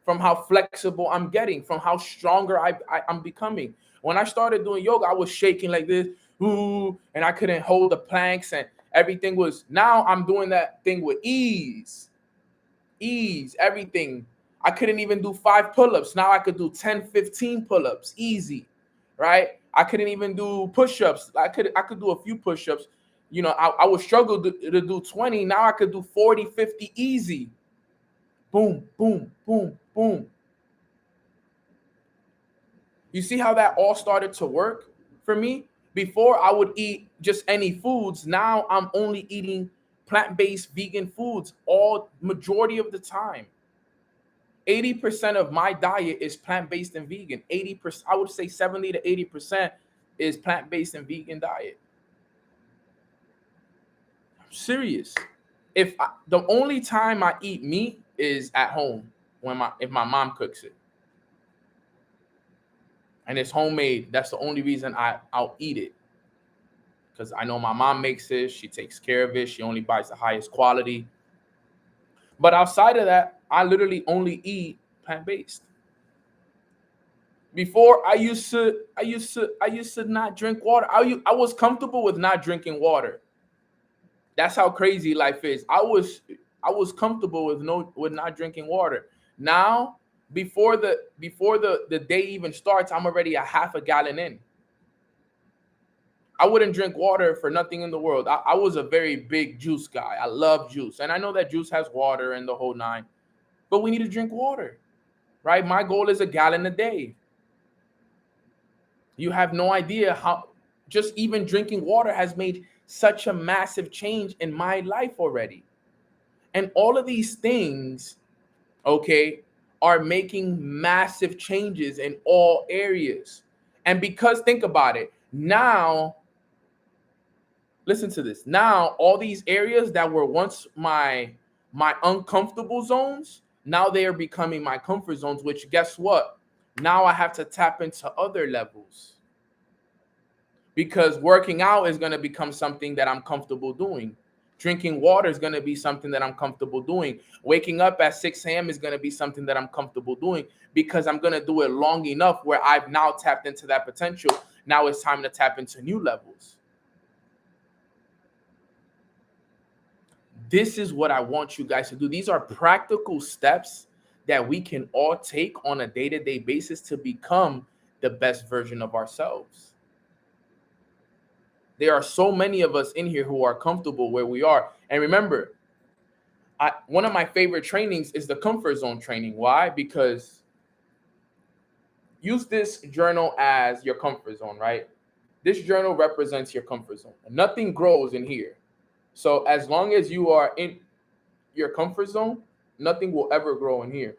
Speaker 3: from how flexible I'm getting, from how stronger I'm becoming. When I started doing yoga, I was shaking like this, ooh, and I couldn't hold the planks and everything was, now I'm doing that thing with ease, everything. I couldn't even do 5 pull-ups. Now I could do 10, 15 pull-ups, easy, right? I couldn't even do push-ups. I could do a few push-ups. I would struggle to do 20. Now I could do 40, 50 easy. Boom, boom, boom, boom. You see how that all started to work for me? Before I would eat just any foods. Now I'm only eating plant-based vegan foods all majority of the time. 80% of my diet is plant-based and vegan. 80%, I would say 70 to 80% is plant-based and vegan diet. I'm serious. The only time I eat meat is at home if my mom cooks it. And it's homemade. That's the only reason I'll eat it. Because I know my mom makes it. She takes care of it. She only buys the highest quality. But outside of that, I literally only eat plant-based. Before I used to not drink water. I was comfortable with not drinking water. That's how crazy life is. I I was comfortable with not drinking water. Now, before the day even starts, I'm already a half a gallon in. I wouldn't drink water for nothing in the world. I was a very big juice guy. I love juice. And I know that juice has water and the whole nine, but we need to drink water, right? My goal is a gallon a day. You have no idea how just even drinking water has made such a massive change in my life already. And all of these things, okay, are making massive changes in all areas. And because think about it, now, listen to this. Now, all these areas that were once my uncomfortable zones, now they are becoming my comfort zones, which guess what? Now I have to tap into other levels. Because working out is going to become something that I'm comfortable doing. Drinking water is going to be something that I'm comfortable doing. Waking up at 6 a.m. is going to be something that I'm comfortable doing because I'm going to do it long enough where I've now tapped into that potential. Now it's time to tap into new levels. This is what I want you guys to do. These are practical steps that we can all take on a day-to-day basis to become the best version of ourselves. There are so many of us in here who are comfortable where we are. And remember, one of my favorite trainings is the comfort zone training. Why? Because use this journal as your comfort zone, right? This journal represents your comfort zone. Nothing grows in here. So as long as you are in your comfort zone, nothing will ever grow in here.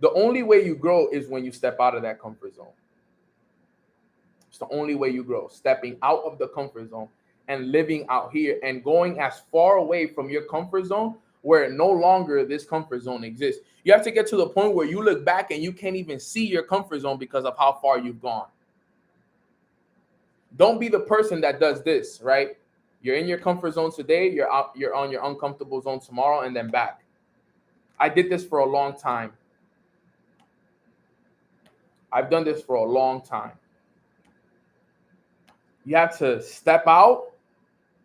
Speaker 3: The only way you grow is when you step out of that comfort zone. It's the only way you grow, stepping out of the comfort zone and living out here and going as far away from your comfort zone where no longer this comfort zone exists. You have to get to the point where you look back and you can't even see your comfort zone because of how far you've gone. Don't be the person that does this, right? You're in your comfort zone today, you're on your uncomfortable zone tomorrow, and then back. I did this for a long time. I've done this for a long time. You have to step out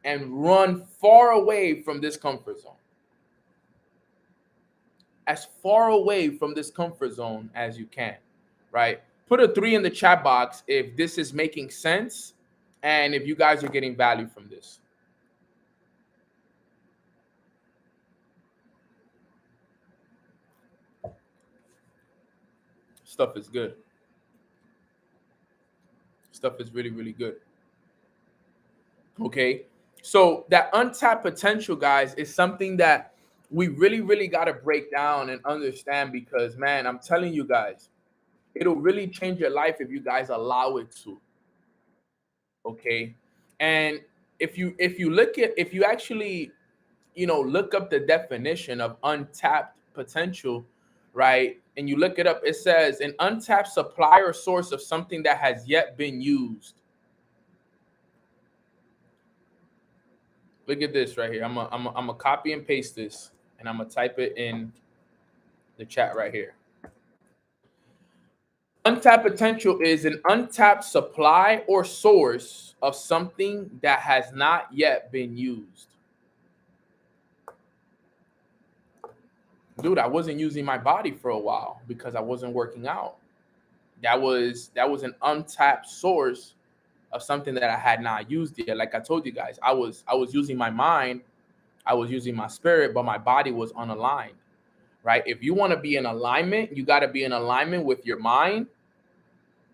Speaker 3: and run far away from this comfort zone. As far away from this comfort zone as you can, right? Put a 3 in the chat box if this is making sense and if you guys are getting value from this. Stuff is good. Stuff is really, really good. Okay, so that untapped potential, guys, is something that we really, really got to break down and understand because, man, I'm telling you guys, it'll really change your life if you guys allow it to. Okay, and if you actually, look up the definition of untapped potential, right, and you look it up, it says an untapped supply or source of something that has yet been used. Look at this right here. I'm a copy and paste this, and I'm gonna type it in the chat right here. Untapped potential is an untapped supply or source of something that has not yet been used. Dude, I wasn't using my body for a while because I wasn't working out. That was an untapped source of something that I had not used yet. Like I told you guys, I was using my mind, I was using my spirit, but my body was unaligned, right? If you want to be in alignment, you got to be in alignment with your mind,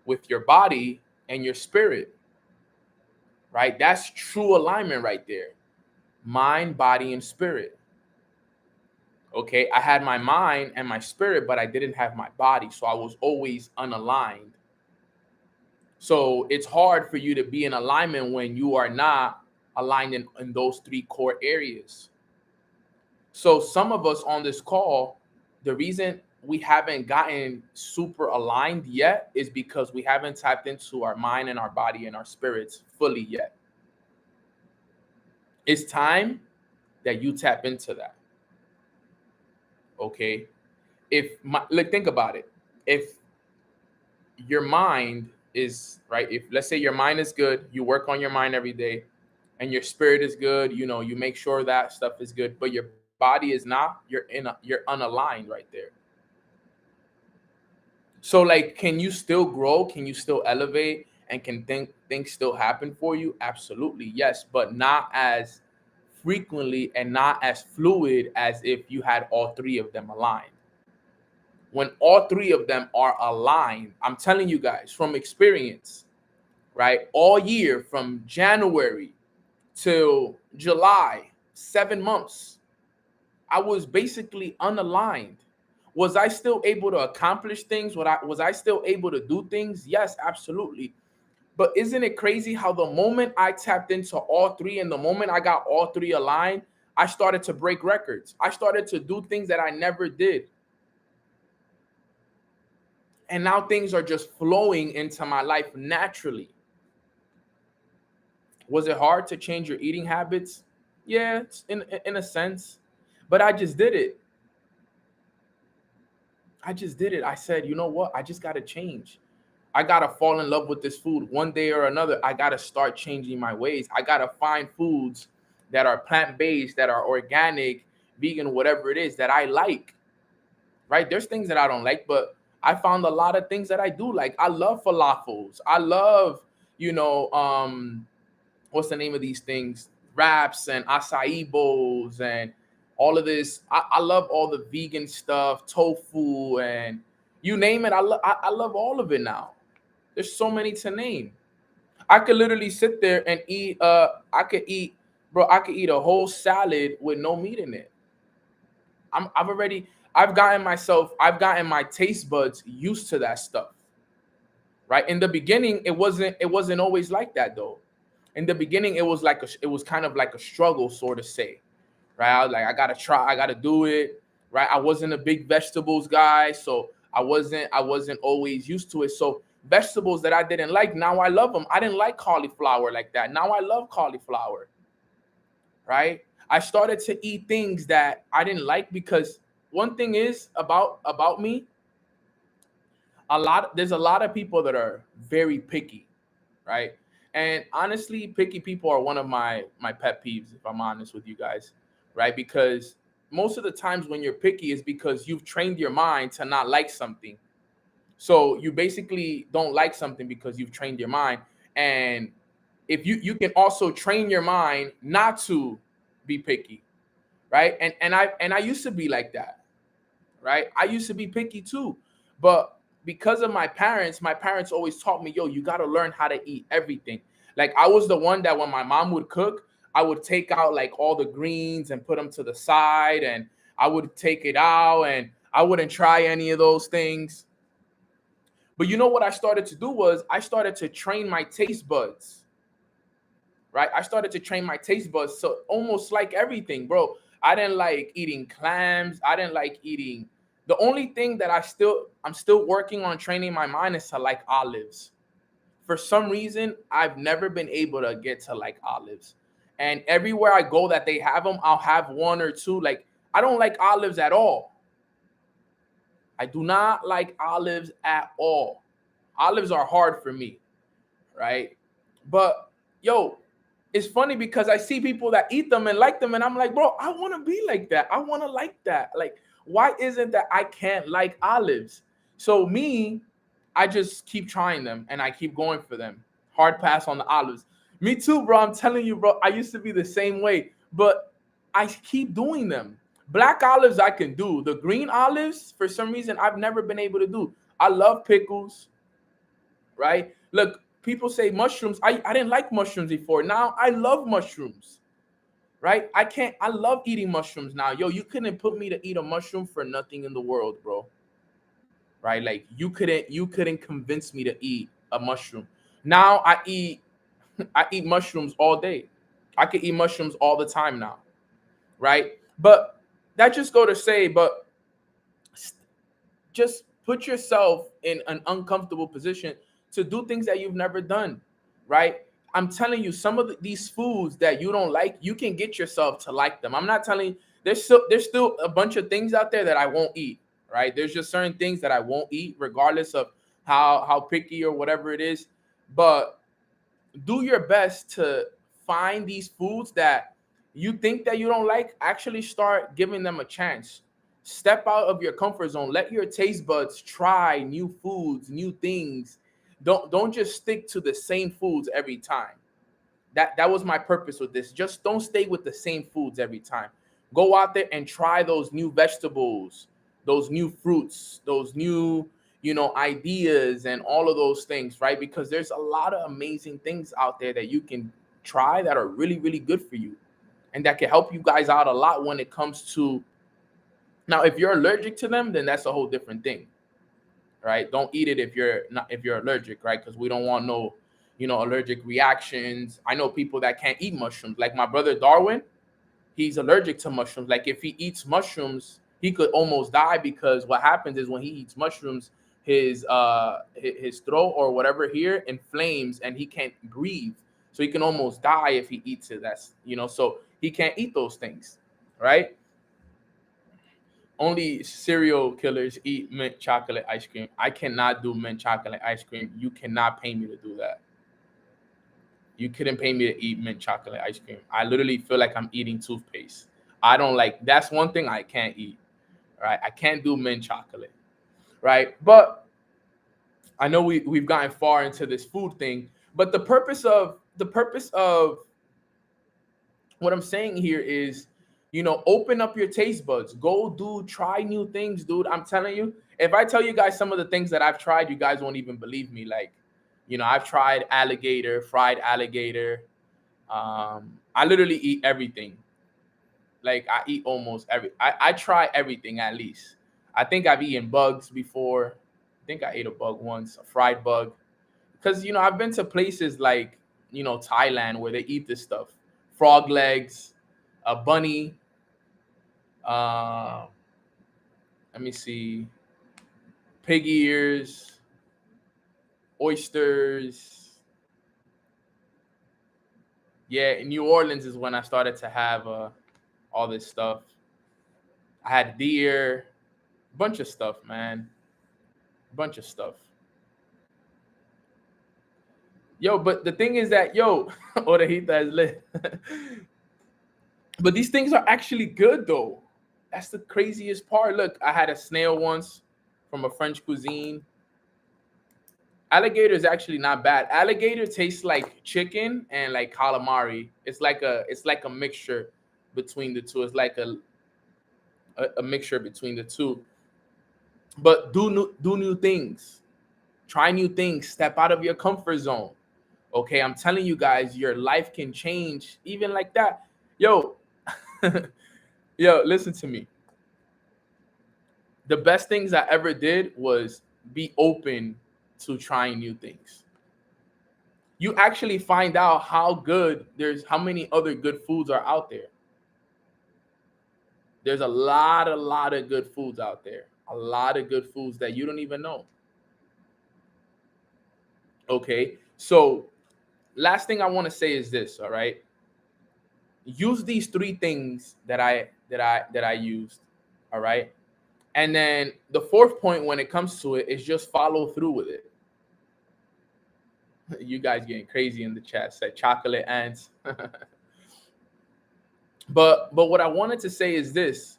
Speaker 3: with your body, and your spirit, right? That's true alignment right there. Mind, body, and spirit. Okay, I had my mind and my spirit, but I didn't have my body, so I was always unaligned. So it's hard for you to be in alignment when you are not aligned in those 3 core areas. So some of us on this call, the reason we haven't gotten super aligned yet is because we haven't tapped into our mind and our body and our spirits fully yet. It's time that you tap into that. Okay? Think about it. If your mind is right, if let's say your mind is good, you work on your mind every day, and your spirit is good, you make sure that stuff is good, but your body is not, you're unaligned right there. So like, can you still grow? Can you still elevate? And can things still happen for you? Absolutely, yes, but not as frequently and not as fluid as if you had all three of them aligned. When all three of them are aligned, I'm telling you guys from experience, right? All year from January till July, 7 months, I was basically unaligned. Was I still able to accomplish things? Was I still able to do things? Yes, absolutely. But isn't it crazy how the moment I tapped into all three and the moment I got all three aligned, I started to break records. I started to do things that I never did. And now things are just flowing into my life naturally. Was it hard to change your eating habits? Yeah, in a sense. But I just did it. I said, you know what? I just got to change. I got to fall in love with this food one day or another. I got to start changing my ways. I got to find foods that are plant-based, that are organic, vegan, whatever it is that I like, right? There's things that I don't like, but I found a lot of things that I do like. I love falafels. I love, what's the name of these things? Wraps and acai bowls and all of this. I love all the vegan stuff, tofu, and you name it. I love all of it now. There's so many to name. I could literally sit there and eat. I could eat a whole salad with no meat in it. I've gotten my taste buds used to that stuff. Right. In the beginning, it wasn't always like that though. In the beginning, it was kind of like a struggle, sort of say. Right. I was like, I gotta do it. Right. I wasn't a big vegetables guy, so I wasn't always used to it. So vegetables that I didn't like, now I love them. I didn't like cauliflower like that. Now I love cauliflower. Right. I started to eat things that I didn't like because one thing is about me, there's a lot of people that are very picky, right? And honestly, picky people are one of my pet peeves, if I'm honest with you guys, right? Because most of the times when you're picky is because you've trained your mind to not like something. So you basically don't like something because you've trained your mind. And if you can also train your mind not to be picky, right? And I used to be like that, right? I used to be picky too. But because of my parents always taught me, yo, you got to learn how to eat everything. Like I was the one that when my mom would cook, I would take out like all the greens and put them to the side, and I would take it out and I wouldn't try any of those things. But you know what I started to do was I started to train my taste buds, right? I started to train my taste buds. So almost like everything, bro. I didn't like eating clams. I didn't like eating. The only thing that I'm still working on training my mind is to like olives. For some reason, I've never been able to get to like olives. And everywhere I go that they have them, I'll have one or two. Like I don't like olives at all. I do not like olives at all. Olives are hard for me, right? But yo, it's funny because I see people that eat them and like them, and I'm like, bro, I want to be like that. I want to like that. Like, why isn't that I can't like olives? So me, I just keep trying them and I keep going for them. Hard pass on the olives. Me too, bro. I'm telling you, bro. I used to be the same way, but I keep doing them. Black olives I can do. The green olives, for some reason, I've never been able to do. I love pickles, right? Look, people say mushrooms. I didn't like mushrooms before. Now I love mushrooms, right? I love eating mushrooms now. Yo, you couldn't put me to eat a mushroom for nothing in the world, bro. Right? Like you couldn't convince me to eat a mushroom. Now I eat mushrooms all day. I could eat mushrooms all the time now, right? But that just go to say, but just put yourself in an uncomfortable position to do things that you've never done, right? I'm telling you, some of these foods that you don't like, you can get yourself to like them. I'm not telling you, there's still a bunch of things out there that I won't eat, right? There's just certain things that I won't eat, regardless of how picky or whatever it is. But do your best to find these foods that you think that you don't like, actually start giving them a chance. Step out of your comfort zone. Let your taste buds try new foods, new things. Don't just stick to the same foods every time. That was my purpose with this. Just don't stay with the same foods every time. Go out there and try those new vegetables, those new fruits, those new, ideas and all of those things, right? Because there's a lot of amazing things out there that you can try that are really, really good for you and that can help you guys out a lot when it comes to. Now, if you're allergic to them, then that's a whole different thing, right? Don't eat it if you're allergic, right? Because we don't want no, allergic reactions. I know people that can't eat mushrooms, like my brother Darwin. He's allergic to mushrooms. Like if he eats mushrooms, he could almost die, because what happens is when he eats mushrooms, his throat or whatever here inflames and he can't breathe. So he can almost die if he eats it. That's so he can't eat those things, right? Only serial killers eat mint chocolate ice cream. I cannot do mint chocolate ice cream. You cannot pay me to do that. You couldn't pay me to eat mint chocolate ice cream. I literally feel like I'm eating toothpaste. I don't like, that's one thing I can't eat, right? I can't do mint chocolate, right? But I know we've gotten far into this food thing, but the purpose of what I'm saying here is, open up your taste buds. Try new things, dude. I'm telling you, if I tell you guys some of the things that I've tried, you guys won't even believe me. Like, I've tried fried alligator. I literally eat everything. Like I eat almost I try everything at least. I think I've eaten bugs before. I think I ate a bug once, a fried bug. Because, I've been to places like, Thailand where they eat this stuff. Frog legs, a bunny. Uh, let me see. Pig ears, oysters. Yeah, in New Orleans is when I started to have all this stuff. I had deer, bunch of stuff, man. Bunch of stuff. Yo, but the thing is that, Orejita is lit. But these things are actually good, though. That's the craziest part. Look, I had a snail once from a French cuisine. Alligator is actually not bad. Alligator tastes like chicken and like calamari. It's like a mixture between the two. It's like a mixture between the two. But do new things. Try new things. Step out of your comfort zone. Okay, I'm telling you guys, your life can change even like that. Yo, listen to me. The best things I ever did was be open to trying new things. You actually find out how many other good foods are out there. There's a lot of good foods out there. A lot of good foods that you don't even know. Okay, so last thing I want to say is this, all right? Use these three things that I used, all right? And then the fourth point when it comes to it is just follow through with it. You guys getting crazy in the chat, said chocolate ants. But what I wanted to say is this,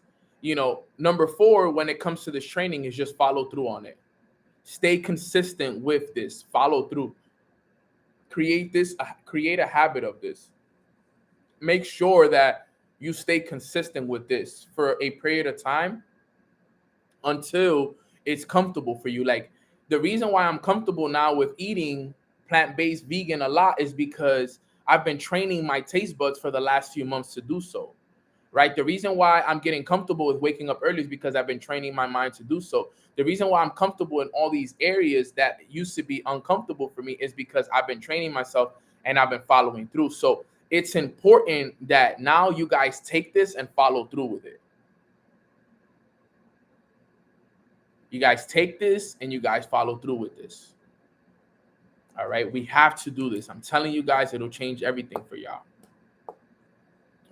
Speaker 3: number 4 when it comes to this training is just follow through on it. Stay consistent with this, follow through. Create a habit of this. Make sure that you stay consistent with this for a period of time until it's comfortable for you. Like the reason why I'm comfortable now with eating plant-based vegan a lot is because I've been training my taste buds for the last few months to do so, right? The reason why I'm getting comfortable with waking up early is because I've been training my mind to do so. The reason why I'm comfortable in all these areas that used to be uncomfortable for me is because I've been training myself and I've been following through. So it's important that now you guys take this and follow through with it. You guys take this and you guys follow through with this. All right, we have to do this. I'm telling you guys, it'll change everything for y'all.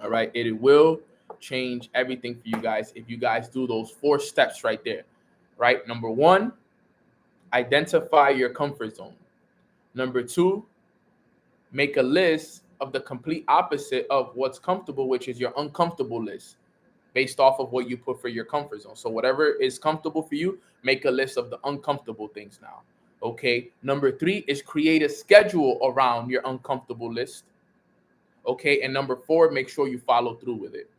Speaker 3: All right, it will change everything for you guys if you guys do those 4 steps right there. Right, number 1, identify your comfort zone. Number 2, make a list of the complete opposite of what's comfortable, which is your uncomfortable list, based off of what you put for your comfort zone. So whatever is comfortable for you, make a list of the uncomfortable things now. Okay. Number 3 is create a schedule around your uncomfortable list. Okay. And number 4, make sure you follow through with it.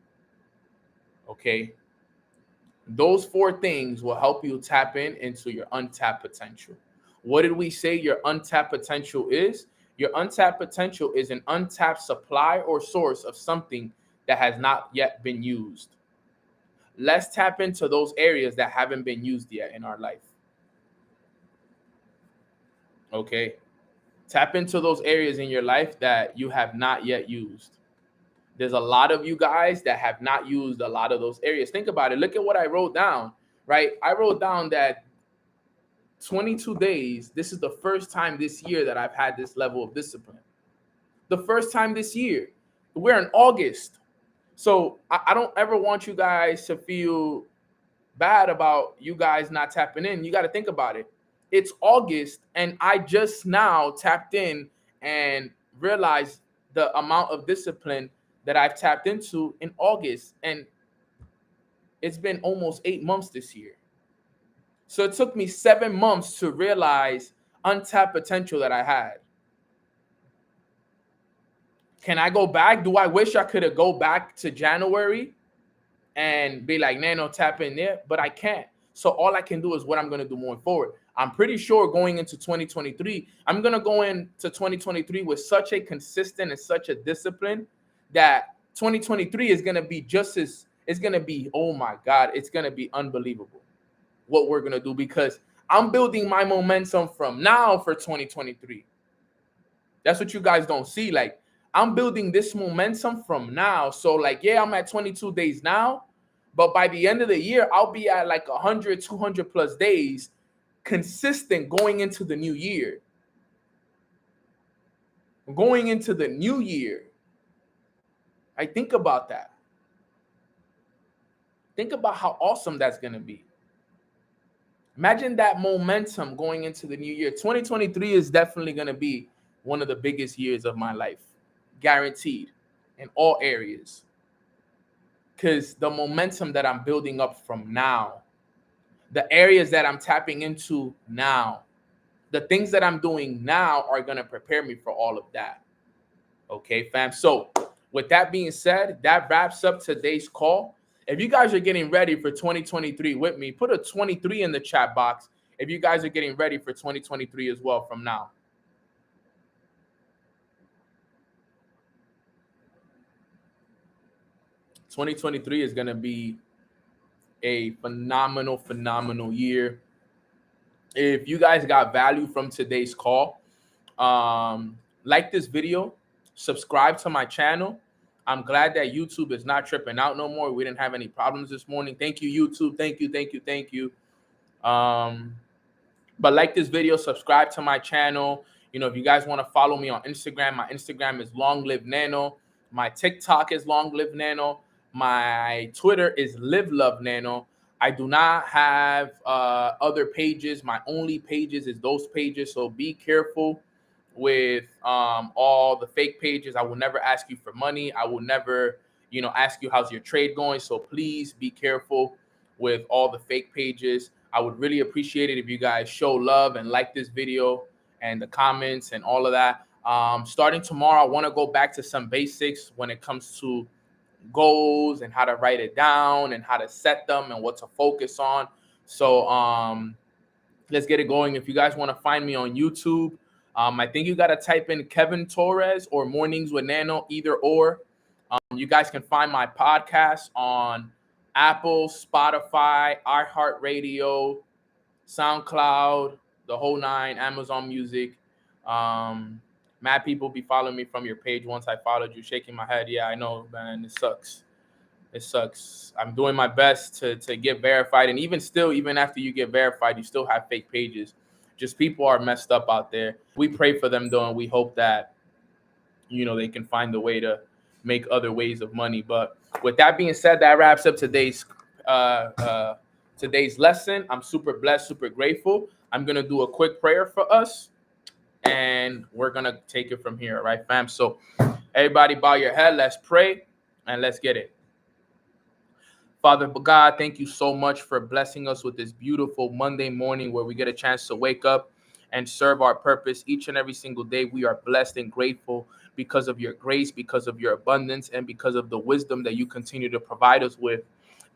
Speaker 3: Okay. Those 4 things will help you tap into your untapped potential. What did we say your untapped potential is? Your untapped potential is an untapped supply or source of something that has not yet been used. Let's tap into those areas that haven't been used yet in our life. Okay. Tap into those areas in your life that you have not yet used. There's a lot of you guys that have not used a lot of those areas. Think about it. Look at what I wrote down, right? I wrote down that 22 days, this is the first time this year that I've had this level of discipline. The first time this year. We're in August. So I don't ever want you guys to feel bad about you guys not tapping in. You got to think about it. It's August, and I just now tapped in and realized the amount of discipline that I've tapped into in August. And it's been almost 8 months this year. So it took me 7 months to realize untapped potential that I had. Can I go back? Do I wish I could have go back to January and be like, Nano, tap in there? But I can't. So all I can do is what I'm going to do moving forward. I'm pretty sure going into 2023, I'm going to go into 2023 with such a consistent and such a discipline that 2023 is going to be it's going to be, oh my God, it's going to be unbelievable what we're going to do, because I'm building my momentum from now for 2023. That's what you guys don't see. Like, I'm building this momentum from now. So like, yeah, I'm at 22 days now, but by the end of the year, I'll be at like 100, 200 plus days consistent going into the new year. Going into the new year. I think about that. Think about how awesome that's going to be. Imagine that momentum going into the new year. 2023 is definitely going to be one of the biggest years of my life. Guaranteed. In all areas. Because the momentum that I'm building up from now, the areas that I'm tapping into now, the things that I'm doing now are going to prepare me for all of that. Okay, fam? So with that being said, that wraps up today's call. If you guys are getting ready for 2023 with me, put a 23 in the chat box if you guys are getting ready for 2023 as well from now. '23 is going to be a phenomenal year. If you guys got value from today's call, like this video, subscribe to my channel. I'm glad that YouTube is not tripping out no more. We didn't have any problems this morning. Thank you, YouTube. Thank you. But like this video, subscribe to my channel. You know, if you guys want to follow me on Instagram, my Instagram is Long Live Nano. My TikTok is Long Live Nano. My Twitter is Live Love Nano. I do not have other pages. My only pages is those pages. So be careful with all the fake pages. I will never ask you for money. I will never, ask you how's your trade going. So please be careful with all the fake pages. I would really appreciate it if you guys show love and like this video and the comments and all of that. Starting tomorrow, I want to go back to some basics when it comes to goals and how to write it down and how to set them and what to focus on. So let's get it going. If you guys want to find me on YouTube, I think you got to type in Kevin Torres or Mornings with Nano, either or. You guys can find my podcast on Apple, Spotify, iHeartRadio, SoundCloud, the whole nine, Amazon Music. Mad people be following me from your page once I followed you, shaking my head. Yeah, I know, man. It sucks. I'm doing my best to get verified. And even after you get verified, you still have fake pages. Just people are messed up out there. We pray for them, though, and we hope that, they can find a way to make other ways of money. But with that being said, that wraps up today's lesson. I'm super blessed, super grateful. I'm going to do a quick prayer for us, and we're going to take it from here. All right, fam? So Everybody bow your head. Let's pray and let's get it. Father God, thank you so much for blessing us with this beautiful Monday morning where we get a chance to wake up and serve our purpose each and every single day. We are blessed and grateful because of your grace, because of your abundance, and because of the wisdom that you continue to provide us with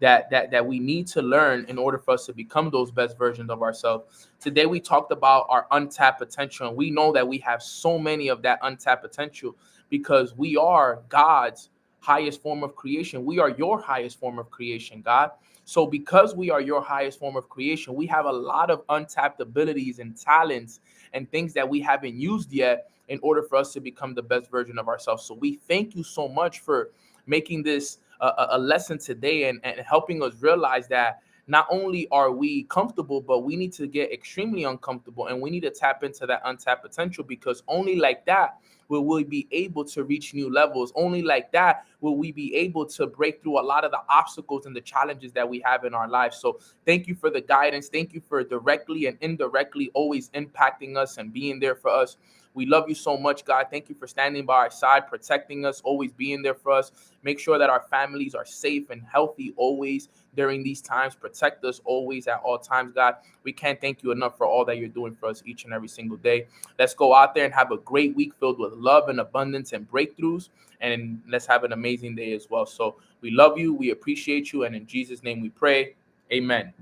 Speaker 3: that we need to learn in order for us to become those best versions of ourselves. Today we talked about our untapped potential, and we know that we have so many of that untapped potential because we are God's highest form of creation. We are your highest form of creation, God. So because we are your highest form of creation, we have a lot of untapped abilities and talents and things that we haven't used yet in order for us to become the best version of ourselves. So we thank you so much for making this a lesson today and helping us realize that not only are we comfortable, but we need to get extremely uncomfortable, and we need to tap into that untapped potential, because only like that will we be able to reach new levels. Only like that will we be able to break through a lot of the obstacles and the challenges that we have in our lives. So thank you for the guidance. Thank you for directly and indirectly always impacting us and being there for us. We love you so much, God. Thank you for standing by our side, protecting us, always being there for us. Make sure that our families are safe and healthy always during these times. Protect us always at all times, God. We can't thank you enough for all that you're doing for us each and every single day. Let's go out there and have a great week filled with love and abundance and breakthroughs. And let's have an amazing day as well. So we love you. We appreciate you. And in Jesus' name we pray. Amen.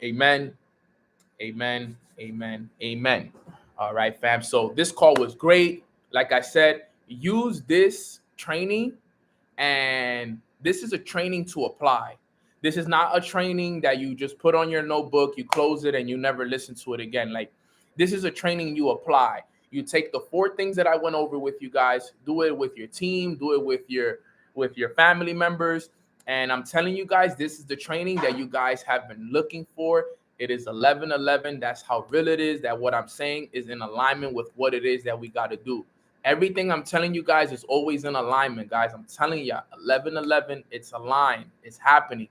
Speaker 3: Amen. Amen. Amen. Amen. All right, fam. So this call was great. Like I said, use this training, and this is a training to apply. This is not a training that you just put on your notebook, you close it, and you never listen to it again. Like, this is a training you apply. You take the 4 things that I went over with you guys, do it with your team, do it with your family members. And I'm telling you guys, this is the training that you guys have been looking for. It is 11:11. That's how real it is, that what I'm saying is in alignment with what it is that we got to do. Everything I'm telling you guys is always in alignment, guys. I'm telling you, 11:11, it's aligned. It's happening.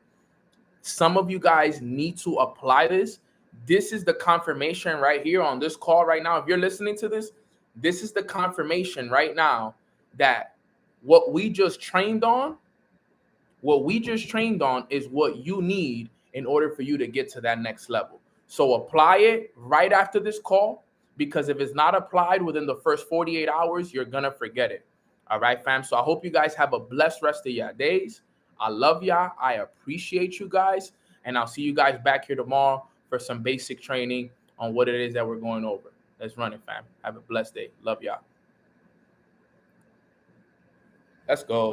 Speaker 3: Some of you guys need to apply this. This is the confirmation right here on this call right now. If you're listening to this, this is the confirmation right now that what we just trained on, is what you need in order for you to get to that next level. So apply it right after this call, because if it's not applied within the first 48 hours, you're going to forget it. All right, fam. So I hope you guys have a blessed rest of your days. I love y'all. I appreciate you guys. And I'll see you guys back here tomorrow for some basic training on what it is that we're going over. Let's run it, fam. Have a blessed day. Love y'all. Let's go.